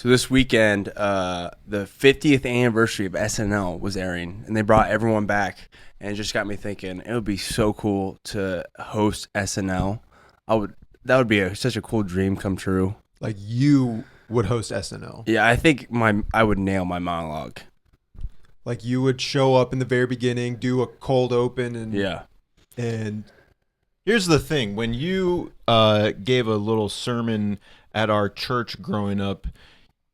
So this weekend, the 50th anniversary of SNL was airing, and they brought everyone back, and it just got me thinking it would be so cool to host SNL. That would be such a cool dream come true. Like you would host SNL. Yeah, I think I would nail my monologue. Like you would show up in the very beginning, do a cold open, and Yeah. And here's the thing: when you gave a little sermon at our church growing up,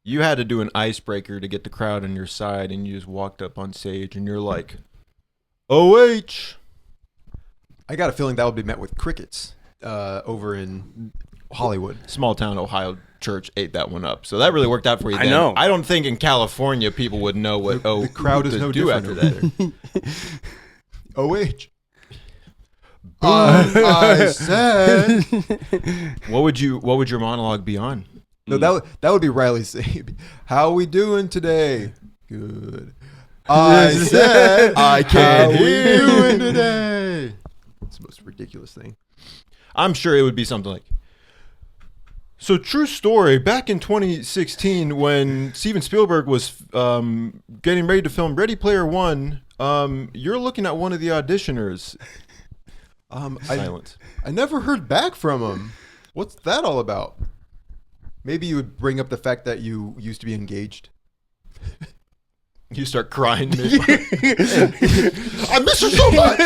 you had to do an icebreaker to get the crowd on your side, and you just walked up on stage and you're like, "OH." I got a feeling that would be met with crickets over in Hollywood. Small town Ohio church ate that one up, so that really worked out for you. I then. know. I don't think in California people would know what the crowd is to no do different after that. OH. I said. What would your monologue be on? No, that would be Riley saying, "How we doing today? Good." I said, I can't "How we hear doing today?" It's the most ridiculous thing. I'm sure it would be something like, so true story, back in 2016 when Steven Spielberg was getting ready to film Ready Player One, you're looking at one of the auditioners. Silence. I never heard back from him. What's that all about? Maybe you would bring up the fact that you used to be engaged. You start crying. I miss her so much.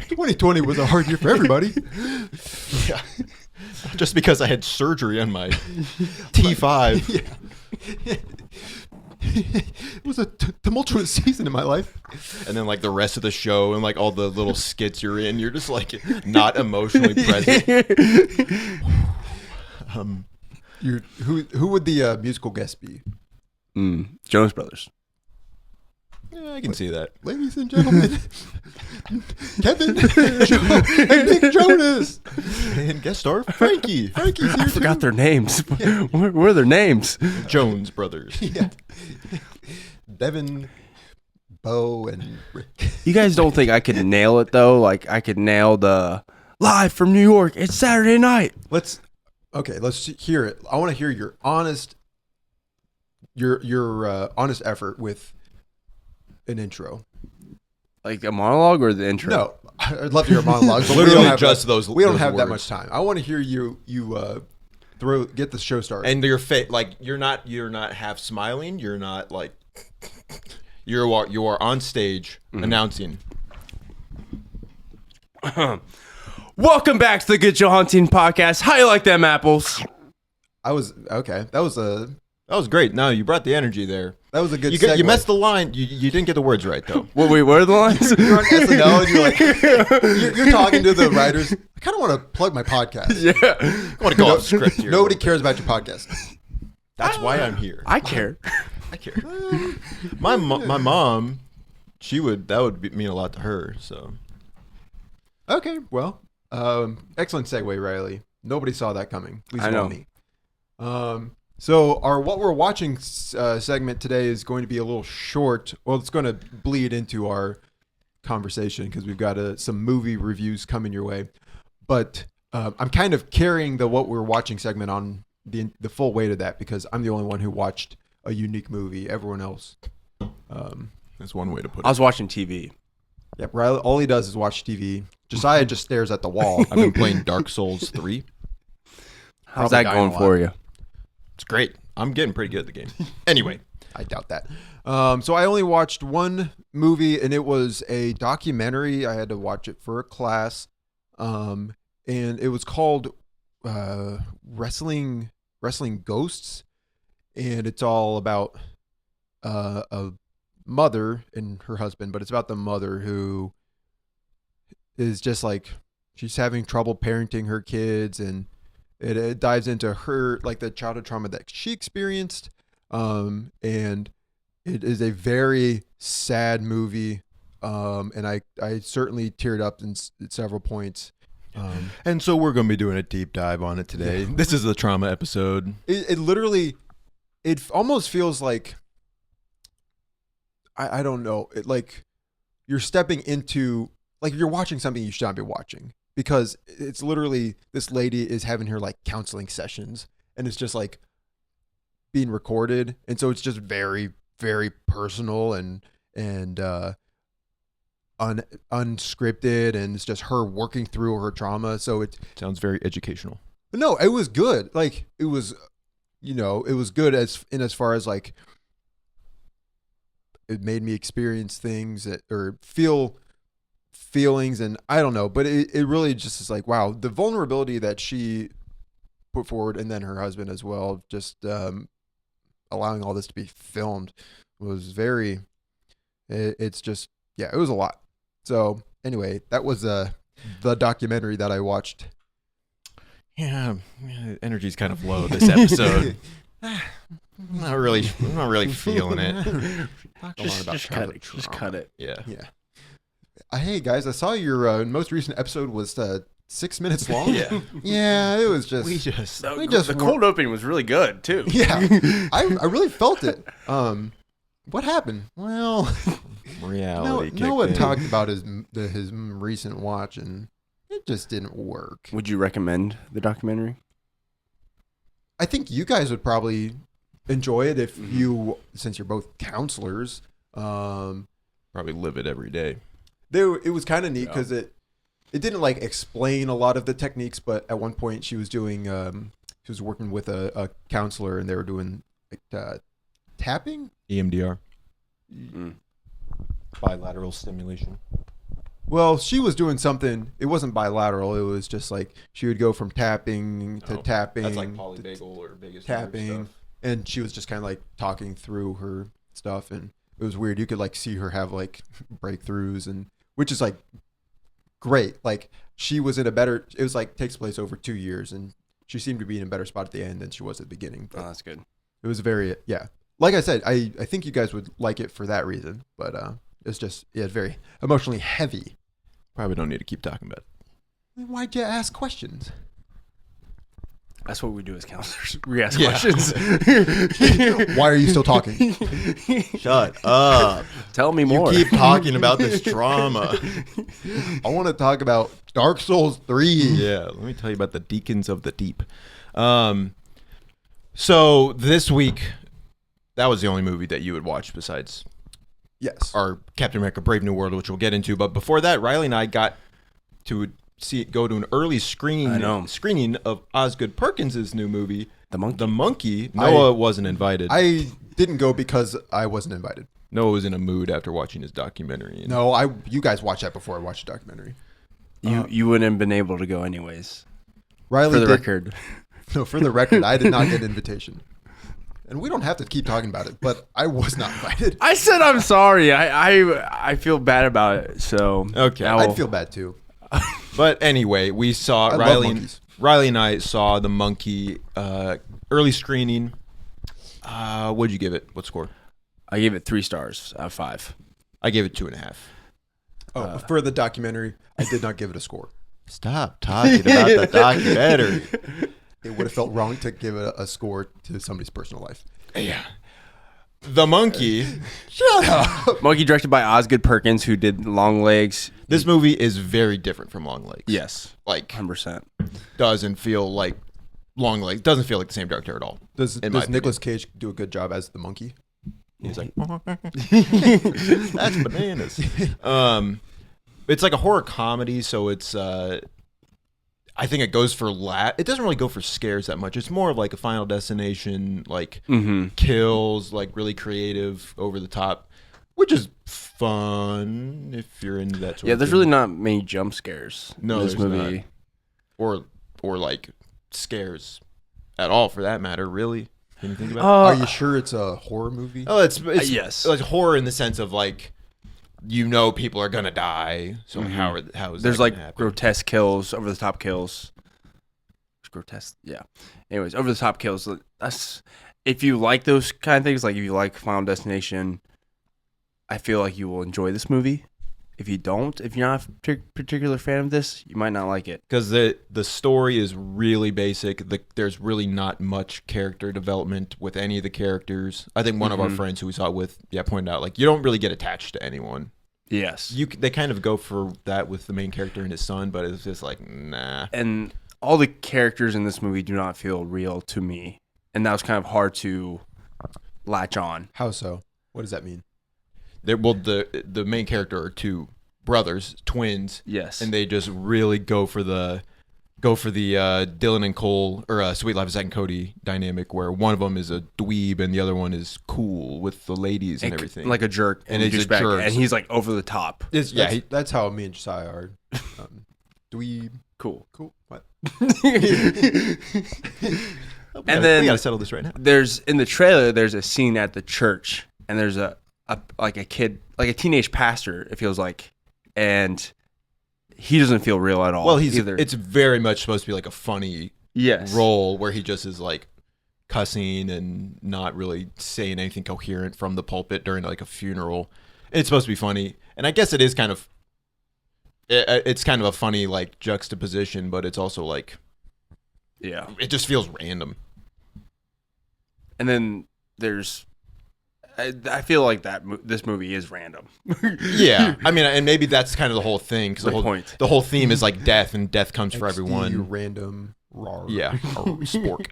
2020 was a hard year for everybody. Yeah. Just because I had surgery on my T5. Yeah. It was a tumultuous season in my life. And then like the rest of the show and like all the little skits you're in, you're just like not emotionally present. Who would the musical guest be? Jonas Brothers. Yeah, I can see that. Ladies and gentlemen, Kevin and Nick Jonas. And guest star Frankie. Frankie's here I forgot too. their names. Where are their names? Jones Brothers. Yeah. Devin, Bo, and Rick. You guys don't think I could nail it though? Like I could nail the live from New York. It's Saturday night. Let's hear it. I want to hear your honest effort with an intro. Like a monologue or the intro? No, I'd love to hear a monologue. But Literally we don't have just that, those. We don't those have that words. much time. I want to hear you get the show started. And your face, like you're not half smiling. You're not like you are on stage announcing. Welcome back to the Good Joe Hunting Podcast. How you like them apples? I was okay. That was a great. No, you brought the energy there. good. You segue. messed the line. You didn't get the words right though. Wait, what are the lines? You're on SNL and you're like you're talking to the writers. I kind of want to plug my podcast. Yeah. I want to go off script here. Nobody cares about your podcast. That's why I'm here. I care. I care. My mom, that would mean a lot to her. So Okay, well, excellent segue, Riley. Nobody saw that coming. At least I know. not me. So our what we're watching segment today is going to be a little short. Well, it's going to bleed into our conversation because we've got some movie reviews coming your way. But I'm kind of carrying the what we're watching segment on the full weight of that because I'm the only one who watched a unique movie. Everyone else. that's one way to put I it. was watching TV. Yep, Riley. All he does is watch TV. Josiah just stares at the wall. I've been playing Dark Souls 3. How's Probably that dying going a lot. for you? It's great. I'm getting pretty good at the game. Anyway, I doubt that. So I only watched one movie, and it was a documentary. I had to watch it for a class, and it was called Wrestling Ghosts, and it's all about a mother and her husband, but it's about the mother who is just like she's having trouble parenting her kids, and it dives into her like the childhood trauma that she experienced, and it is a very sad movie, and I certainly teared up in several points. and so we're going to be doing a deep dive on it today. Yeah. This is the trauma episode. It literally, it almost feels like I don't know, like you're stepping into, like you're watching something you should not be watching, because it's literally this lady is having her like counseling sessions, and it's just like being recorded, and so it's just very, very personal and unscripted, and it's just her working through her trauma. So it Sounds very educational. no, it was good. Like it was, it was good as far as like it made me experience things or feel feelings, and I don't know, but it really just is like, wow, the vulnerability that she put forward, and then her husband as well, just allowing all this to be filmed was very, it's just, yeah, it was a lot. So anyway, that was the documentary that I watched. Yeah, energy's kind of low this episode. I'm not really feeling it. Just cut it. Yeah. Hey guys, I saw your most recent episode was 6 minutes long. Yeah. Yeah, it was just The cold opening was really good too. Yeah, I really felt it. What happened? Well, Reality. Noah talked about his recent watch, and it just didn't work. Would you recommend the documentary? I think you guys would probably enjoy it if since you're both counselors. Probably live it every day. It was kind of neat because it didn't like explain a lot of the techniques, but at one point she was doing she was working with a counselor, and they were doing like tapping, EMDR, bilateral stimulation. Well, she was doing something. It wasn't bilateral. It was just like she would go from tapping to tapping. That's like polyvagal or biggest tapping, stuff. And she was just kind of like talking through her stuff, and it was weird. You could like see her have like breakthroughs, and which is like great. Like she was in a better. It was like takes place over 2 years, and she seemed to be in a better spot at the end than she was at the beginning. Oh, that's good. It was very Like I said, I think you guys would like it for that reason, but it's just very emotionally heavy. Probably don't need to keep talking about it. Why'd you ask questions? That's what we do as counselors. We ask questions. Why are you still talking? Shut up. Tell me more. You keep talking about this trauma. I want to talk about Dark Souls 3. Yeah, let me tell you about the Deacons of the Deep. So this week, that was the only movie that you would watch besides our Captain America Brave New World, which we'll get into. But before that, Riley and I got to go to an early screening of Osgood Perkins' new movie, The Monkey. Noah wasn't invited. I didn't go because I wasn't invited. Noah was in a mood after watching his documentary. No, you guys watched that before I watched the documentary. You wouldn't have been able to go anyways. Riley for the record. No, for the record, I did not get an invitation. And we don't have to keep talking about it, but I was not invited. I said I'm sorry. I feel bad about it. So okay, I'd feel bad too. But anyway, we saw Riley and I saw The Monkey early screening. What'd you give it? What score? I gave it 3 stars out of 5. I gave it 2.5. Oh, for the documentary, I did not give it a score. Stop talking about the documentary. It would have felt wrong to give it a score to somebody's personal life. Yeah. The Monkey. Shut up. Monkey directed by Osgood Perkins, who did Long Legs. This movie is very different from Long Legs. Yes. Like 100%. Doesn't feel like Long Legs. Doesn't feel like the same director at all. Does Nicolas Cage do a good job as the monkey? He's like, that's bananas. It's like a horror comedy, so it's I think it goes for it doesn't really go for scares that much. It's more of like a Final Destination, like kills, like really creative, over the top, which is fun if you're into that sort of thing. Yeah, there's really not many jump scares in this movie. Not. Or like scares at all, for that matter, really. Can you think about Are you sure it's a horror movie? Oh, it's yes. Like horror in the sense of like, people are gonna die. So how is there's that like gonna happen? grotesque kills, over the top kills. Grotesque, yeah. Anyways, over the top kills. That's if you like those kind of things, like if you like Final Destination, I feel like you will enjoy this movie. If you don't, if you're not a particular fan of this, you might not like it. Because the story is really basic. There's really not much character development with any of the characters. I think one of our friends who we saw it with, pointed out, like, you don't really get attached to anyone. Yes. They kind of go for that with the main character and his son, but it's just like, nah. And all the characters in this movie do not feel real to me. and that was kind of hard to latch on. How so? What does that mean? The main character are two brothers, twins. Yes. And they just really go for the Dylan and Cole or Sweet Life of Zack and Cody dynamic, where one of them is a dweeb and the other one is cool with the ladies and everything, like a jerk, and he's a jerk, and he's like over the top. That's how me and Josiah are. Dweeb. Cool. What? And then we gotta settle this right now. There's in the trailer. There's a scene at the church, and there's a kid, like a teenage pastor. It feels like, and he doesn't feel real at all. Well, either. It's very much supposed to be like a funny role where he just is like cussing and not really saying anything coherent from the pulpit during like a funeral. It's supposed to be funny, and I guess it is kind of. It's kind of a funny like juxtaposition, but it's also like, it just feels random. And then there's, I feel like this movie is random. Yeah, I mean, and maybe that's kind of the whole thing, because the whole theme is like death, and death comes for everyone. Random, raw. Yeah, spork.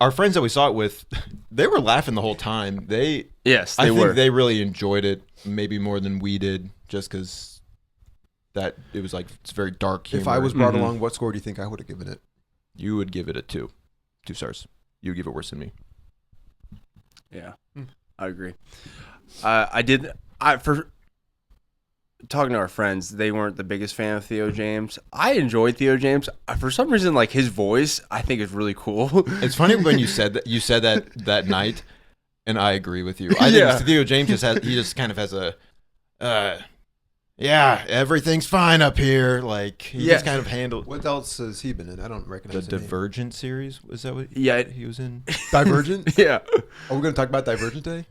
Our friends that we saw it with, they were laughing the whole time. I think they really enjoyed it, maybe more than we did, just because it was like it's very dark humor. If I was brought along, what score do you think I would have given it? You would give it a 2 stars. You would give it worse than me. Yeah, I agree. For talking to our friends, they weren't the biggest fan of Theo James. I enjoyed Theo James. For some reason, like his voice, I think is really cool. It's funny when you said that night, and I agree with you. I think Theo James just kind of has a, everything's fine up here. Like he just kind of handled. What else has he been in? I don't recognize the Divergent series. Was that what? He was in Divergent. Yeah. Are we going to talk about Divergent today?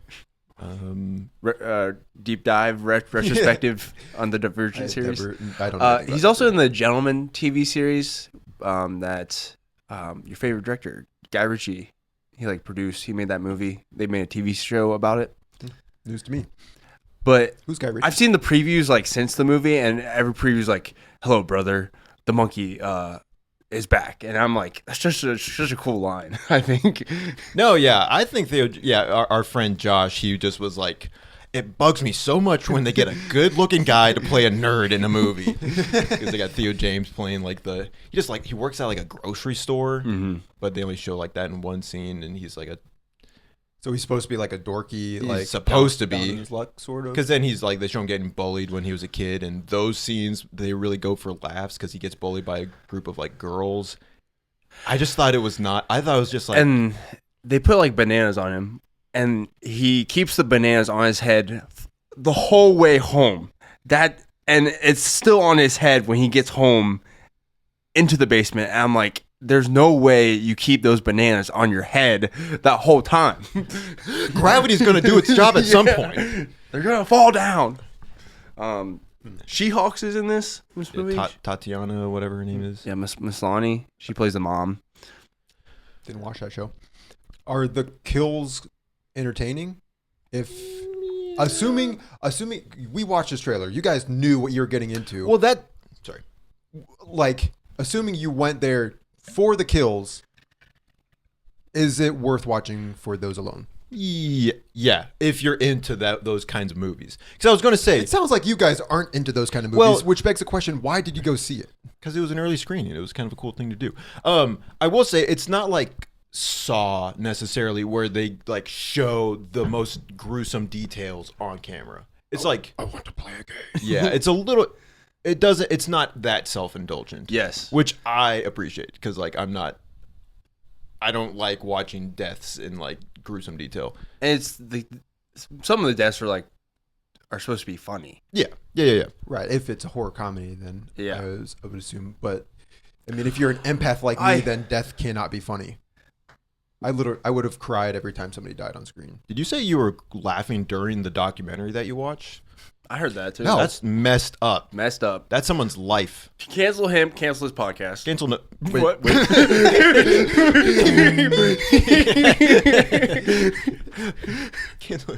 Deep dive retrospective on the Divergent series. I don't know. He's also in the Gentleman TV series that your favorite director, Guy Ritchie, he produced. He made that movie. They made a TV show about it. News to me. But who's Guy Ritchie? I've seen the previews since the movie, and every preview is like, "Hello, brother, the monkey is back," and I'm like, that's just such a cool line. I think. No, yeah, I think Theo. Yeah, our friend Josh, he just was like, it bugs me so much when they get a good-looking guy to play a nerd in a movie, because they got Theo James playing he works at like a grocery store, but they only show like that in one scene, and he's like So he's supposed to be like a dorky, he's supposed to be, down in his luck, sort of. Because then he's like, they show him getting bullied when he was a kid, and those scenes they really go for laughs because he gets bullied by a group of like girls. I just thought it was not. I thought it was just like, and they put bananas on him, and he keeps the bananas on his head the whole way home. And it's still on his head when he gets home into the basement. And I'm like, there's no way you keep those bananas on your head that whole time. Gravity's going to do its job at some point. They're going to fall down. She-Hulk is in this movie. Tatiana, whatever her name is. Yeah, Miss Lonnie. She plays the mom. Didn't watch that show. Are the kills entertaining? Assuming we watched this trailer, you guys knew what you were getting into. Well, assuming you went there for the kills, is it worth watching for those alone? Yeah, if you're into those kinds of movies. Because I was going to say, it sounds like you guys aren't into those kind of movies, which begs the question: why did you go see it? Because it was an early screening. It was kind of a cool thing to do. I will say it's not like Saw necessarily, where they show the most gruesome details on camera. It's I want to play a game. Yeah, it's a little. It doesn't. It's not that self-indulgent. Yes, which I appreciate, because I'm not. I don't like watching deaths in gruesome detail. And some of the deaths are supposed to be funny. Yeah. Right. If it's a horror comedy, then yeah, I would assume. But I mean, if you're an empath like me, then death cannot be funny. I would have cried every time somebody died on screen. Did you say you were laughing during the documentary that you watched? I heard that too. No, that's messed up. Messed up. That's someone's life. Cancel him. Cancel his podcast. Cancel. Wait. What? Cancel.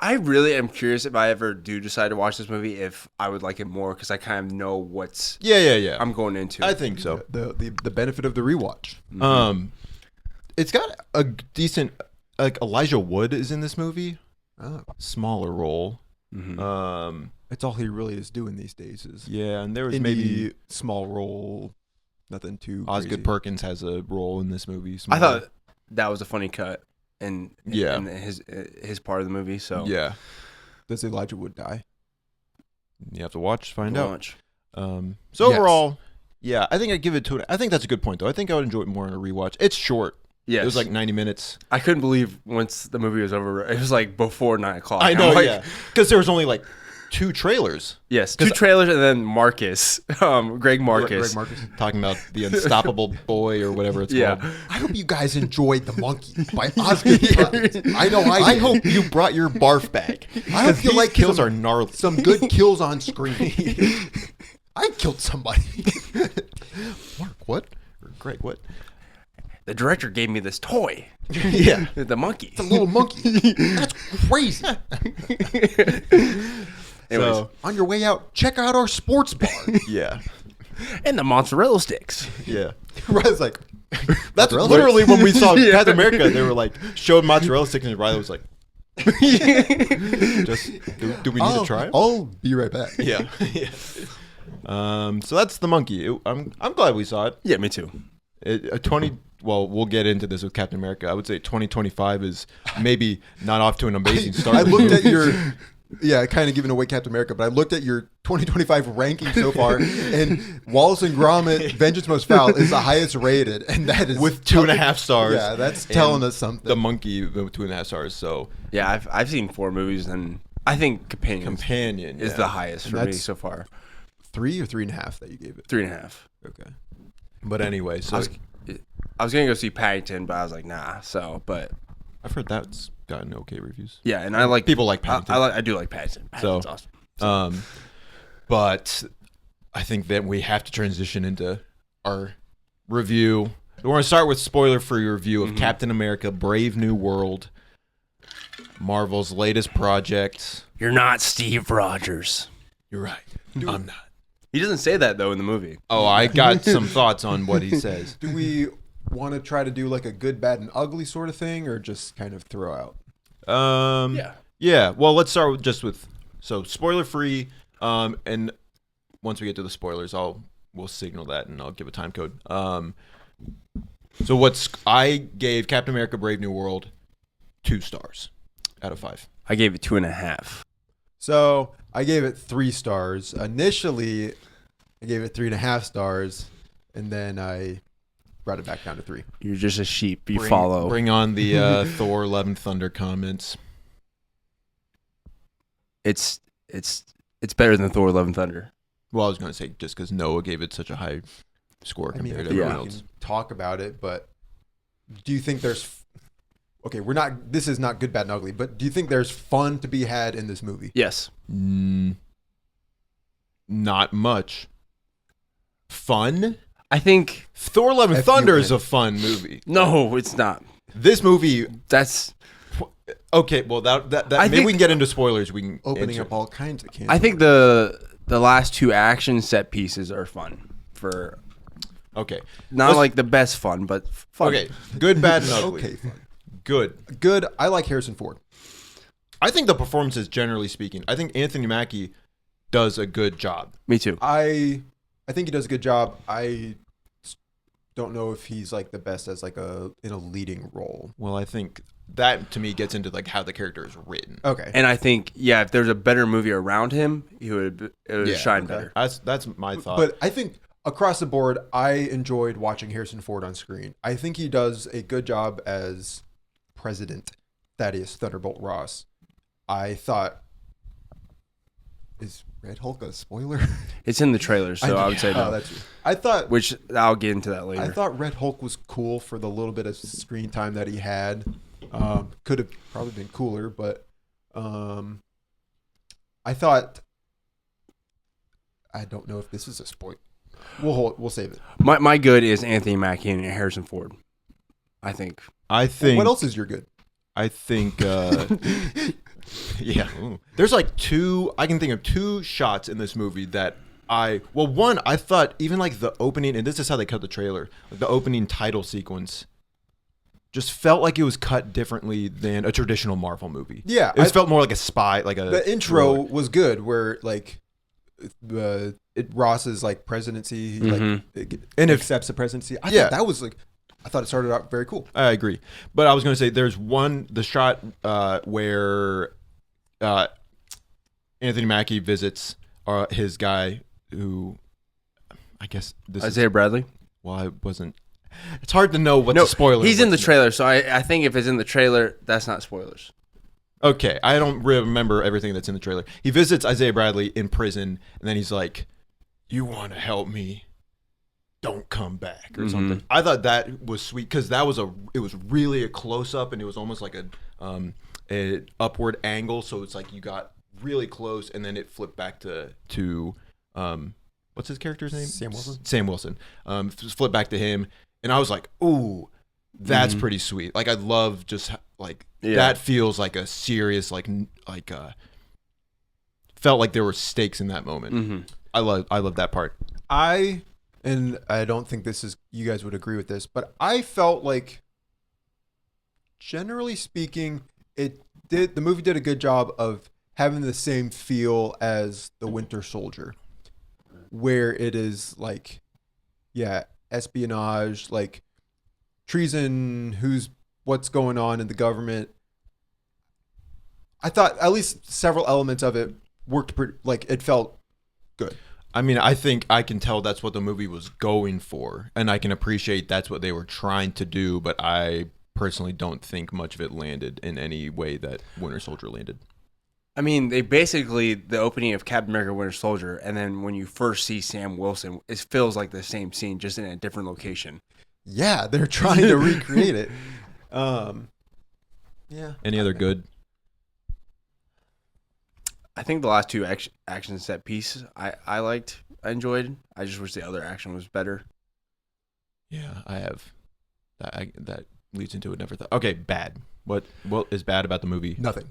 I really am curious if I ever do decide to watch this movie, if I would like it more because I kind of know what's Yeah. I'm going into. I think so. The benefit of the rewatch. It's got a decent, like Elijah Wood is in this movie. Oh, Smaller role. that's all he really is doing these days. Is Yeah, and there was indie, maybe small role, nothing too. Osgood crazy. Perkins has a role in this movie. I thought that was a funny cut in Yeah. in his part of the movie. So Yeah, Does Elijah Wood die? you have to watch, find go out. watch. So Yes. overall, yeah, I think I'd give it to. I think that's a good point, though. I think I would enjoy it more in a rewatch. It's short. Yes. It was like 90 minutes. I couldn't believe once the movie was over. It was like before 9:00. I know, I'm like, yeah, because there was only like 2 trailers Yes, 2 trailers and then Marcus, Greg Marcus. Greg Marcus. talking about the unstoppable boy or whatever it's Yeah. called. I hope you guys enjoyed The Monkey by Osgood Perkins. I know I did. hope you brought your barf bag. I hope you These like kills some- are gnarly. Some good kills on screen. I killed somebody. Mark, what? Or Greg, what? The director gave me this toy, Yeah. the monkey. It's a little monkey. That's crazy. Anyways, So, On your way out, check out our sports bar. yeah. and the mozzarella sticks. Yeah. Riley's like, That's Mozzarella literally when we saw Yeah. Captain America. They were like, showed mozzarella sticks, and Riley was like, just, do we need to try it? I'll be right back. Yeah. Yeah. So that's The Monkey. I'm glad we saw it. Yeah, me too. Well, we'll get into this with Captain America. I would say 2025 is maybe not off to an amazing start. I looked at your, kind of giving away Captain America, but I looked at your 2025 ranking so far, and Wallace and Gromit: Vengeance Most Foul is the highest rated, and that is with 2.5 stars. Yeah, that's And telling us something. The Monkey with 2.5 stars. So Yeah, I've seen 4 movies, and I think Companion is yeah. the highest for me That's- so far. 3 or 3.5 that you gave it. 3.5. Okay. But anyway, so I was gonna go see Paddington, but I was like, nah. So, but I've heard that's gotten okay reviews. yeah, and I like People like Paddington. I do like Paddington. Paddington's awesome. But I think that we have to transition into our review. We're going to start with spoiler-free review of Captain America: Brave New World, Marvel's latest project. You're not Steve Rogers. You're right. I'm not. He doesn't say that though in the movie. Oh, I got some thoughts on what he says. Do we want to try to do like a good, bad, and ugly sort of thing, or just kind of throw out? Yeah. Well, let's start with spoiler-free. And once we get to the spoilers, we'll signal that and I'll give a time code. So I gave Captain America: Brave New World 2 stars out of 5. I gave it 2.5. So I gave it 3 stars. Initially, I gave it 3.5 stars, and then I brought it back down to 3. You're just a sheep. You follow. Bring on the Thor: Love and Thunder comments. It's better than Thor: Love and Thunder. Well, I was going to say just because Noah gave it such a high score I mean, compared I to think everyone we else. can talk about it, but do you think there's... Okay, this is not good, bad, and ugly, but do you think there's fun to be had in this movie? Yes. Not much. Fun? I think Thor: Love and F U Thunder N. is a fun movie. no, it's not. This movie, That's. okay. Well, that I maybe think- we can get into spoilers. We can Opening answer. up all kinds of cans. I think the last 2 action set pieces are fun for Okay. not Let's- like the best fun, but fun. Okay. Good, bad, and ugly. Okay, fine. Good. Good. I like Harrison Ford. I think the performances, generally speaking, I think Anthony Mackie does a good job. Me too. I think he does a good job. I don't know if he's like the best as like in a leading role. Well, I think that to me gets into like how the character is written. Okay. And I think if there's a better movie around him, it would shine okay. better. That's my thought. But I think across the board, I enjoyed watching Harrison Ford on screen. I think he does a good job as President Thaddeus Thunderbolt Ross. I thought, is Red Hulk a spoiler? It's in the trailer, so I would say no. That's true. I thought I'll get into that later. I thought Red Hulk was cool for the little bit of screen time that he had. Could have probably been cooler, but I thought, I don't know if this is a spoiler. We'll save it. My good is Anthony Mackie and Harrison Ford. I think. I think What else is your good? I think Yeah. Ooh. There's like I can think of two shots in this movie that one, I thought even like the opening, and this is how they cut the trailer, like the opening title sequence just felt like it was cut differently than a traditional Marvel movie. Yeah. It felt more like a spy, the intro was good where like Ross's like presidency, and accepts the presidency. I thought that was like, I thought it started out very cool. I agree. But I was going to say there's the shot where Anthony Mackie visits his guy who, I guess this Isaiah Bradley. Well, I wasn't. It's hard to know what's a spoiler. He's in the trailer, so I think if it's in the trailer, that's not spoilers. Okay, I don't remember everything that's in the trailer. He visits Isaiah Bradley in prison, and then he's like, "You want to help me? Don't come back," or something. I thought that was sweet because it was really a close up, and it was almost like an upward angle. So it's like you got really close, and then it flipped back to what's his character's name? Sam Wilson. Flip back to him, and I was like, "Ooh, that's pretty sweet." Like I love just like that feels like a serious felt like there were stakes in that moment. I love that part. And I don't think you guys would agree with this, but I felt like, generally speaking, the movie did a good job of having the same feel as The Winter Soldier, where it is like, espionage, like treason, what's going on in the government. I thought at least several elements of it worked it felt good. I mean, I think I can tell that's what the movie was going for, and I can appreciate that's what they were trying to do, but I personally don't think much of it landed in any way that Winter Soldier landed. I mean, the opening of Captain America Winter Soldier, and then when you first see Sam Wilson, it feels like the same scene, just in a different location. Yeah, they're trying to recreate it. Yeah. Any other good? I think the last two action set pieces I liked, I enjoyed. I just wish the other action was better. Yeah, I have. That leads into it. Never thought. Okay, bad. What is bad about the movie? Nothing.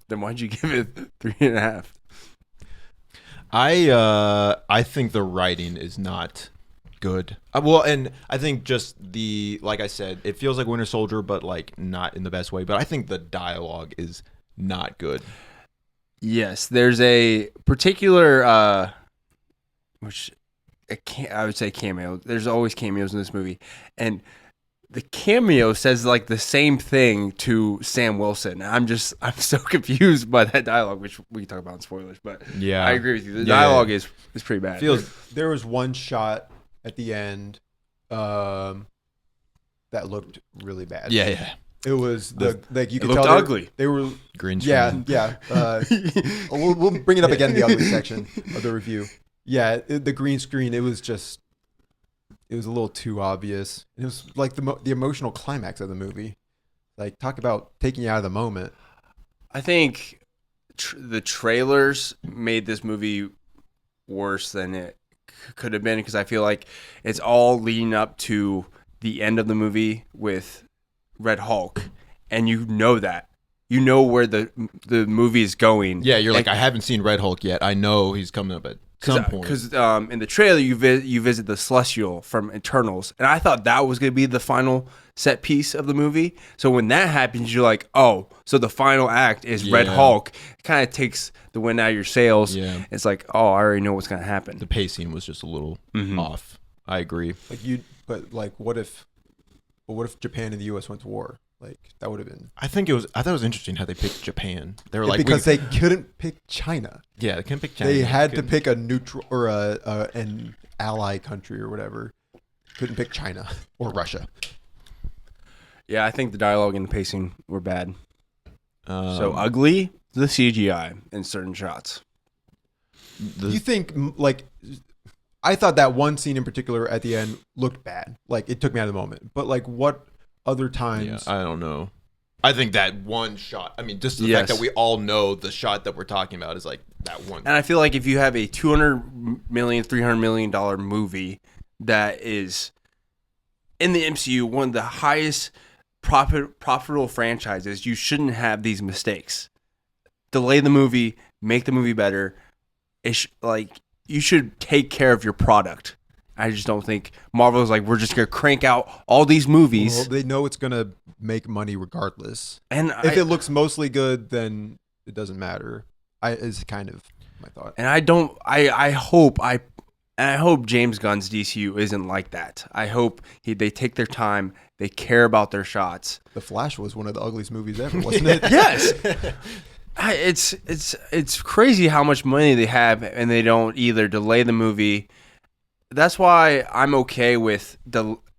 Then why'd you give it 3.5? I think the writing is not good. Well, and I think just like I said, it feels like Winter Soldier, but like not in the best way. But I think the dialogue is not good. Yes, there's a particular I would say cameo. There's always cameos in this movie, and the cameo says like the same thing to Sam Wilson. I'm so confused by that dialogue, which we can talk about in spoilers. But yeah, I agree with you. The dialogue is pretty bad. There was one shot at the end that looked really bad. Yeah. It was you could looked tell ugly. They were green screen. Yeah. We'll bring it up again in the ugly section of the review. Yeah, the green screen. It was a little too obvious. It was like the emotional climax of the movie. Like talk about taking you out of the moment. I think the trailers made this movie worse than it could have been because I feel like it's all leading up to the end of the movie with Red Hulk, and you know where the movie is going. Yeah, you're like, I haven't seen Red Hulk yet. I know he's coming up at some point. Because in the trailer, you visit the Celestial from Eternals, and I thought that was going to be the final set piece of the movie. So when that happens, you're like, oh, so the final act is Red Hulk. It kind of takes the wind out of your sails. Yeah. It's like, oh, I already know what's going to happen. The pacing was just a little off. I agree. What if Japan and the U.S. went to war? Like that would have been. I thought it was interesting how they picked Japan. They were like because they couldn't pick China. Yeah, they couldn't pick China. They had to pick a neutral or an ally country or whatever. Couldn't pick China or Russia. Yeah, I think the dialogue and the pacing were bad. So ugly, the CGI in certain shots. You think like? I thought that one scene in particular at the end looked bad. Like it took me out of the moment. But like what other times? Yeah, I don't know. I think that one shot. I mean, just the fact that we all know the shot that we're talking about is like that one. And I feel like if you have a $200 million, $300 million movie that is in the MCU, one of the highest profitable franchises, you shouldn't have these mistakes. Delay the movie, make the movie better. You should take care of your product. I just don't think Marvel's like, we're just gonna crank out all these movies. Well, they know it's gonna make money regardless. And If it looks mostly good, then it doesn't matter. Is kind of my thought. And I hope James Gunn's DCU isn't like that. I hope they take their time, they care about their shots. The Flash was one of the ugliest movies ever, wasn't it? Yes. It's crazy how much money they have, and they don't either delay the movie. That's why I'm okay with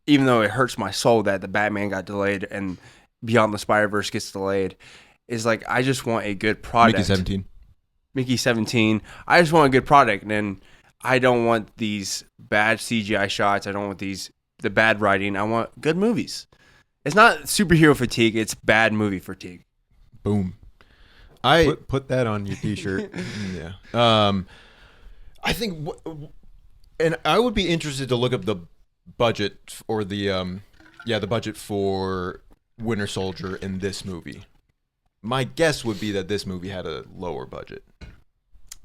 even though it hurts my soul that the Batman got delayed and Beyond the Spider-Verse gets delayed. Is like, I just want a good product. Mickey 17. I just want a good product, and I don't want these bad CGI shots. I don't want the bad writing. I want good movies. It's not superhero fatigue. It's bad movie fatigue. Boom. Put that on your T-shirt. Yeah. I think, and I would be interested to look up the budget or the budget for Winter Soldier in this movie. My guess would be that this movie had a lower budget.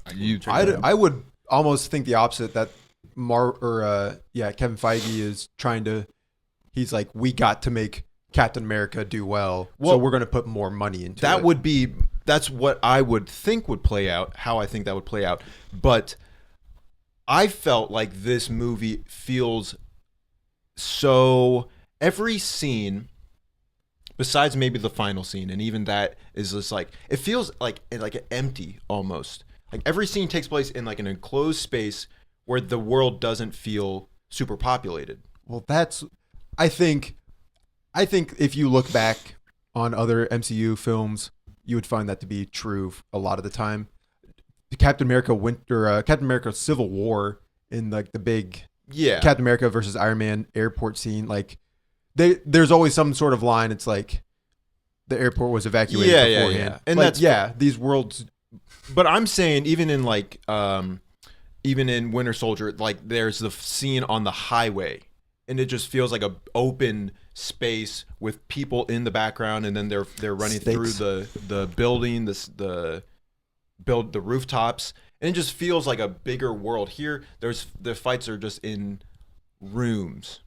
I would almost think the opposite, that Kevin Feige is trying to. He's like, we got to make Captain America do well, so we're going to put more money into it. That's what I would think would play out, how I think that would play out. But I felt like this movie feels so, every scene, besides maybe the final scene, and even that is just like, it feels like empty almost. Like every scene takes place in like an enclosed space where the world doesn't feel super populated. Well, I think if you look back on other MCU films, you would find that to be true a lot of the time. Captain America Civil War, in like the big Captain America versus Iron Man airport scene, like there's always some sort of line. It's like the airport was evacuated beforehand. Yeah. And like, these worlds. But I'm saying even in Winter Soldier, like there's the scene on the highway, and it just feels like a open space with people in the background, and then they're running through the building, the rooftops, and it just feels like a bigger world. Here, the fights are just in rooms.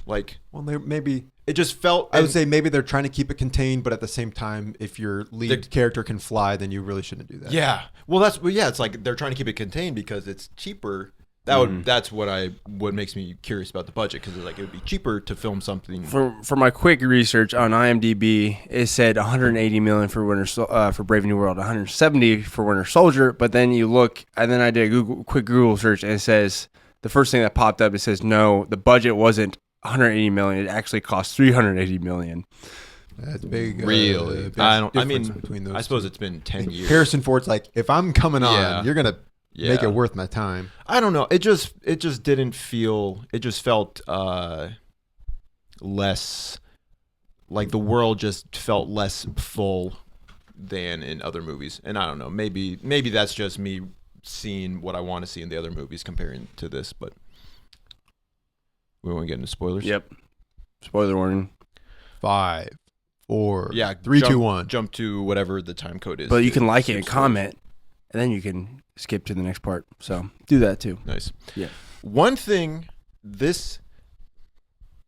Like, well, maybe it just felt. I would say maybe they're trying to keep it contained, but at the same time, if your lead character can fly, then you really shouldn't do that. Yeah. Well, it's like they're trying to keep it contained because it's cheaper. That's what makes me curious about the budget, because like it would be cheaper to film something. For my quick research on IMDb, it said 180 million for Brave New World, 170 for Winter Soldier. But then you look, and then I did a quick Google search, and it says the first thing that popped up. It says no, the budget wasn't 180 million. It actually cost 380 million. That's big. Really? Between those I suppose it's been 10 years. Harrison Ford's like, if I'm coming on, you're gonna make it worth my time. I don't know. It just didn't feel. It just felt less like the world just felt less full than in other movies. And I don't know. Maybe that's just me seeing what I want to see in the other movies comparing to this. But we won't get into spoilers. Yep. Spoiler warning. 5, 4, yeah, 3, 2, 1. Jump to whatever the time code is. But you can like it and comment, and then you can skip to the next part. So do that too. Nice. Yeah. One thing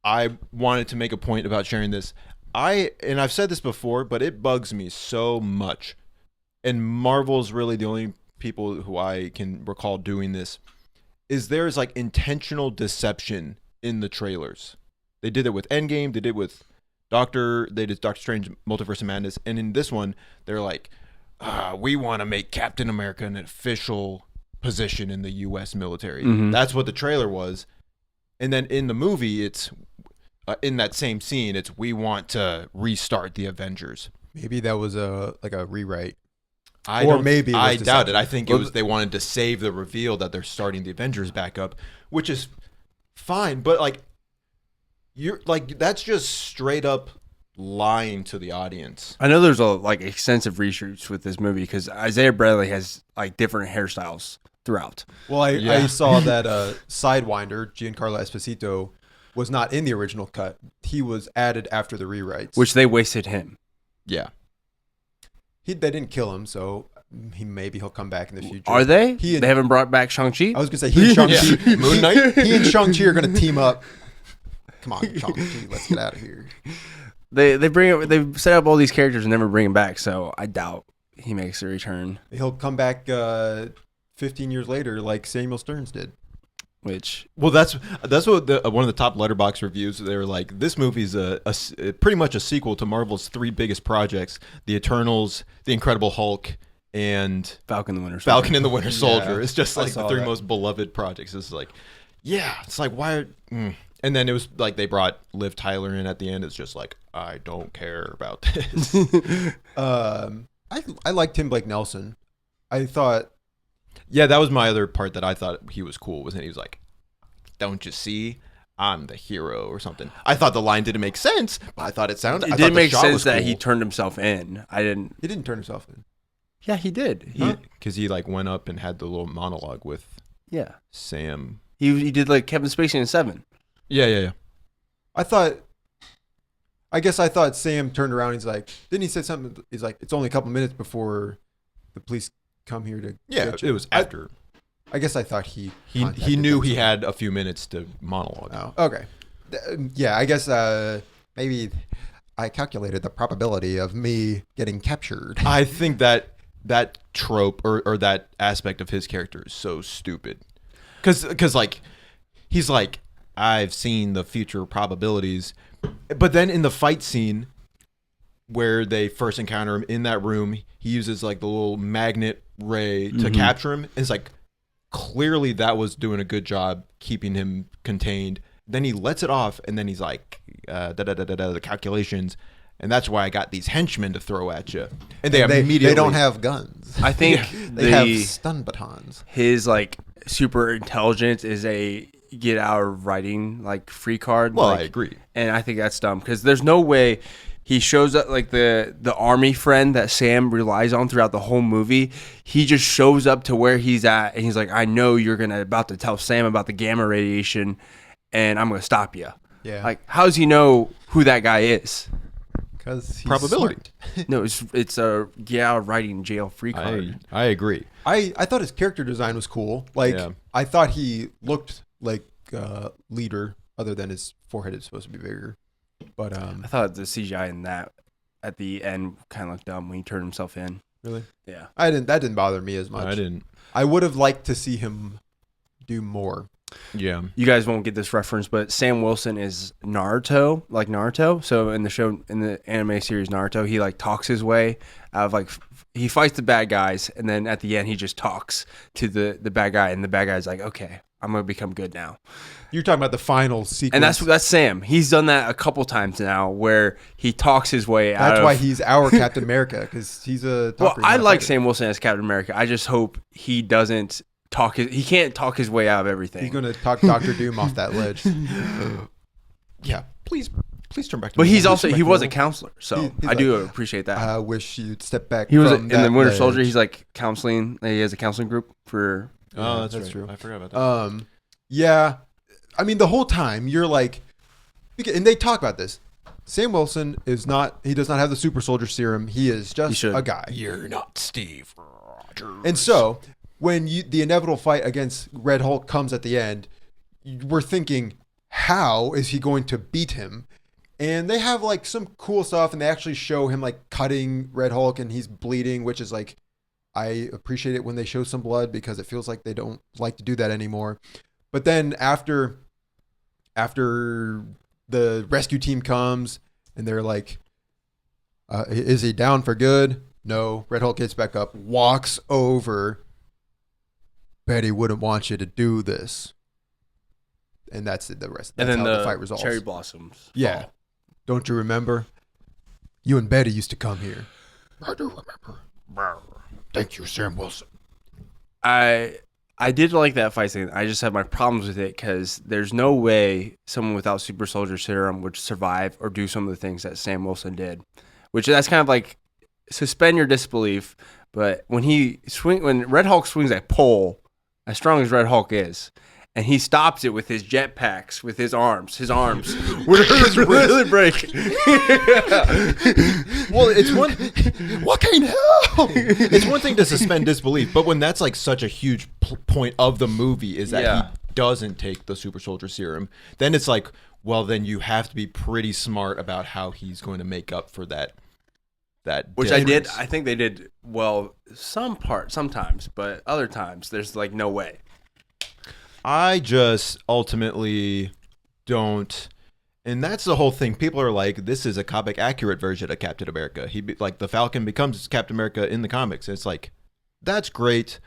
I wanted to make a point about sharing this. And I've said this before, but it bugs me so much. And Marvel's really the only people who I can recall doing this. Is there's like intentional deception in the trailers. They did it with Endgame. They did with Doctor Strange Multiverse of Madness. And in this one, they're like, we want to make Captain America an official position in the U.S. military. Mm-hmm. That's what the trailer was. And then in the movie, it's in that same scene, it's we want to restart the Avengers. Maybe that was a rewrite. I doubt it. I think it was they wanted to save the reveal that they're starting the Avengers back up, which is fine. But like, you're like, that's just straight up lying to the audience. I know there's extensive research with this movie because Isaiah Bradley has like different hairstyles throughout. Well, I saw that Sidewinder, Giancarlo Esposito, was not in the original cut. He was added after the rewrites. Which they wasted him. Yeah. They didn't kill him, so maybe he'll come back in the future. Are they? They haven't brought back Shang-Chi? I was gonna say he and Shang-Chi, Moon Knight. he and Shang-Chi are gonna team up. Come on, Shang-Chi, let's get out of here. They set up all these characters and never bring them back, so I doubt he makes a return. He'll come back 15 years later, like Samuel Stearns did. Well, that's what one of the top Letterboxd reviews. They were like, this movie's pretty much a sequel to Marvel's three biggest projects: The Eternals, The Incredible Hulk, and Falcon and the Winter Soldier. Yeah, It's just I like the saw three that. most beloved projects. It's like, yeah, it's like why? And then it was like they brought Liv Tyler in at the end. It's just like, I don't care about this. I liked Tim Blake Nelson. I thought, Yeah, that was my other part that I thought he was cool. Was that he was like, "Don't you see? I'm the hero," or something. I thought the line didn't make sense, but I thought it sounded. It I thought didn't the make shot sense was that cool. he turned himself in. I didn't. he didn't turn himself in. Yeah, he did. Because he like went up and had the little monologue with Yeah. Sam. He did like Kevin Spacey in Seven. Yeah. I guess I thought Sam turned around. He's like, didn't he say something? He's like, it's only a couple minutes before the police come here to get you. It was after I guess I thought he he knew he had a few minutes to monologue. Oh, okay. Yeah, I guess maybe I calculated the probability of me getting captured. I think that trope or that aspect of his character is so stupid. Because like he's like, I've seen the future probabilities, but then in the fight scene where they first encounter him in that room, he uses like the little magnet ray to capture him. And it's like clearly that was doing a good job keeping him contained. Then he lets it off, and then he's like, the calculations. And that's why I got these henchmen to throw at you. And they immediately... They don't have guns. I think They have stun batons. his like super intelligence is a get out of writing like free card. Well, like, I agree. and I think that's dumb because there's no way he shows up like the army friend that Sam relies on throughout the whole movie. He just shows up to where he's at, and he's like, "I know you're about to tell Sam about the gamma radiation, and I'm gonna stop you." Yeah. Like, how does he know who that guy is? Because Probability. No, it's a get out of writing jail free card. I agree. I thought his character design was cool. Like, Yeah. I thought he looked like a leader, other than his forehead is supposed to be bigger. But I thought the CGI in that at the end kind of looked dumb when he turned himself in. really, Yeah. that didn't bother me as much. I didn't. I would have liked to see him do more. Yeah. You guys won't get this reference, but Sam Wilson is Naruto, like Naruto. So in the anime series Naruto, he like talks his way out of like he fights the bad guys, and then at the end he just talks to the bad guy, and the bad guy's like, "Okay, I'm gonna become good now." You're talking about the final sequence. And that's Sam. He's done that a couple times now, where he talks his way out. That's why he's our Captain America, because he's a Well, talker. I he's not like fighter. Sam Wilson as Captain America. I just hope he doesn't he can't talk his way out of everything. He's going to talk Doctor Doom off that ledge. Yeah. Please turn back to But me. he's Please also turn back he to was me. a counselor, so He's I do like, appreciate that. I wish you'd step back. He was from in that the Winter ledge. Soldier. He's like counseling. He has a counseling group for. Oh, that's that's right. true. I forgot about that. Yeah. I mean, the whole time you're like, and they talk about this. Sam Wilson is not. He does not have the super soldier serum. He is just should. a guy. You're not Steve Rogers. And so when the inevitable fight against Red Hulk comes at the end, we're thinking, how is he going to beat him? And they have like some cool stuff, and they actually show him like cutting Red Hulk, and he's bleeding, which is like, I appreciate it when they show some blood, because it feels like they don't like to do that anymore. But then after the rescue team comes and they're like, is he down for good? No. Red Hulk gets back up, walks over. Betty wouldn't want you to do this. And that's the rest. That's and then how the fight resolves. cherry blossoms. Yeah. fall. Don't you remember? You and Betty used to come here. I do remember. Thank you, Sam Wilson. I did like that fight scene. I just have my problems with it because there's no way someone without super soldier serum would survive or do some of the things that Sam Wilson did. Which that's kind of like suspend your disbelief. But when Red Hulk swings that pole, as strong as Red Hulk is, and he stops it with his jetpacks, with his arms. His arms really break. Well, it's one. What kind of hell? It's one thing to suspend disbelief, but when that's like such a huge point of the movie is that he doesn't take the super soldier serum, then it's like, well, then you have to be pretty smart about how he's going to make up for that. Which difference. I think they did well sometimes, but other times there's like no way. I just ultimately don't, and that's the whole thing. People are like, this is a comic accurate version of Captain America. Like the Falcon becomes Captain America in the comics. It's like, that's great.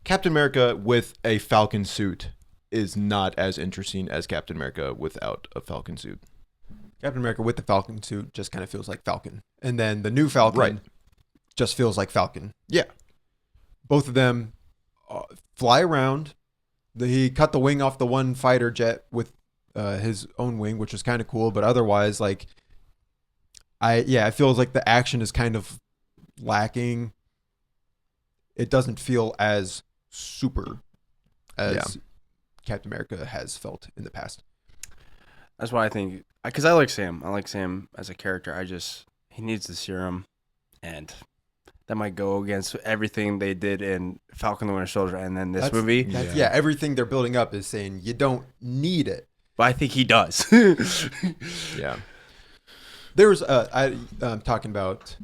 Captain America with a Falcon suit is not as interesting as Captain America without a Falcon suit. Captain America with the Falcon suit just kind of feels like Falcon. And then the new Falcon just feels like Falcon. Yeah. Both of them fly around. He cut the wing off the one fighter jet with his own wing, which was kind of cool. But otherwise, like, it feels like the action is kind of lacking. It doesn't feel as super as Captain America has felt in the past. That's why I think, because I like Sam. I like Sam as a character. He needs the serum, and that might go against everything they did in Falcon the Winter Soldier and then this movie. Everything they're building up is saying you don't need it. But I think he does. Yeah. There was, talking about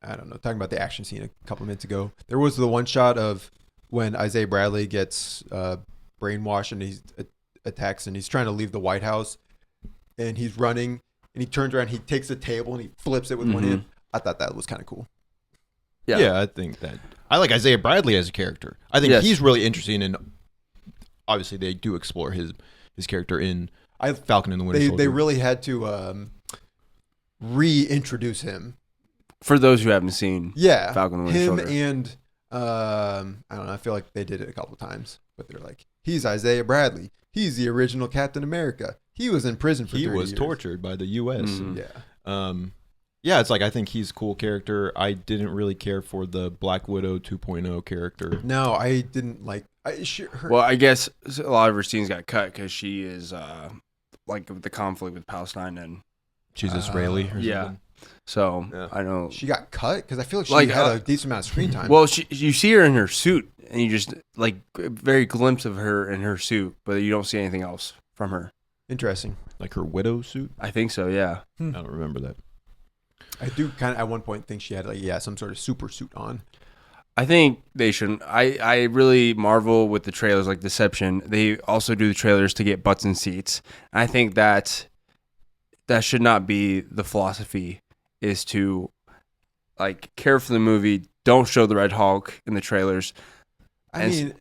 the action scene a couple minutes ago. There was the one shot of when Isaiah Bradley gets brainwashed and he attacks and he's trying to leave the White House and he's running and he turns around, he takes a table and he flips it with one hand. I thought that was kind of cool. Yeah, I think that I like Isaiah Bradley as a character. I think he's really interesting, and obviously they do explore his character in Falcon and the Winter Soldier. They really had to reintroduce him for those who haven't seen. Falcon and the Winter Soldier. And I don't know. I feel like they did it a couple times, but they're like, he's Isaiah Bradley. He's the original Captain America. He was in prison for 30 years. He was tortured by the U.S. Mm-hmm. Yeah, it's like I think he's a cool character. I didn't really care for the Black Widow 2.0 character. No, I didn't like. Well, I guess a lot of her scenes got cut because she is like the conflict with Palestine and she's Israeli. Or something. So I know she got cut because I feel like she had a decent amount of screen time. Well, you see her in her suit and you just like a very glimpse of her in her suit, but you don't see anything else from her. Interesting, like her widow suit. I think so. Yeah, I don't remember that. I do kind of at one point think she had some sort of super suit on. I think they shouldn't. I really marvel with the trailers like Deception. They also do the trailers to get butts in seats. I think that should not be the philosophy, is to like care for the movie. Don't show the Red Hulk in the trailers. I mean,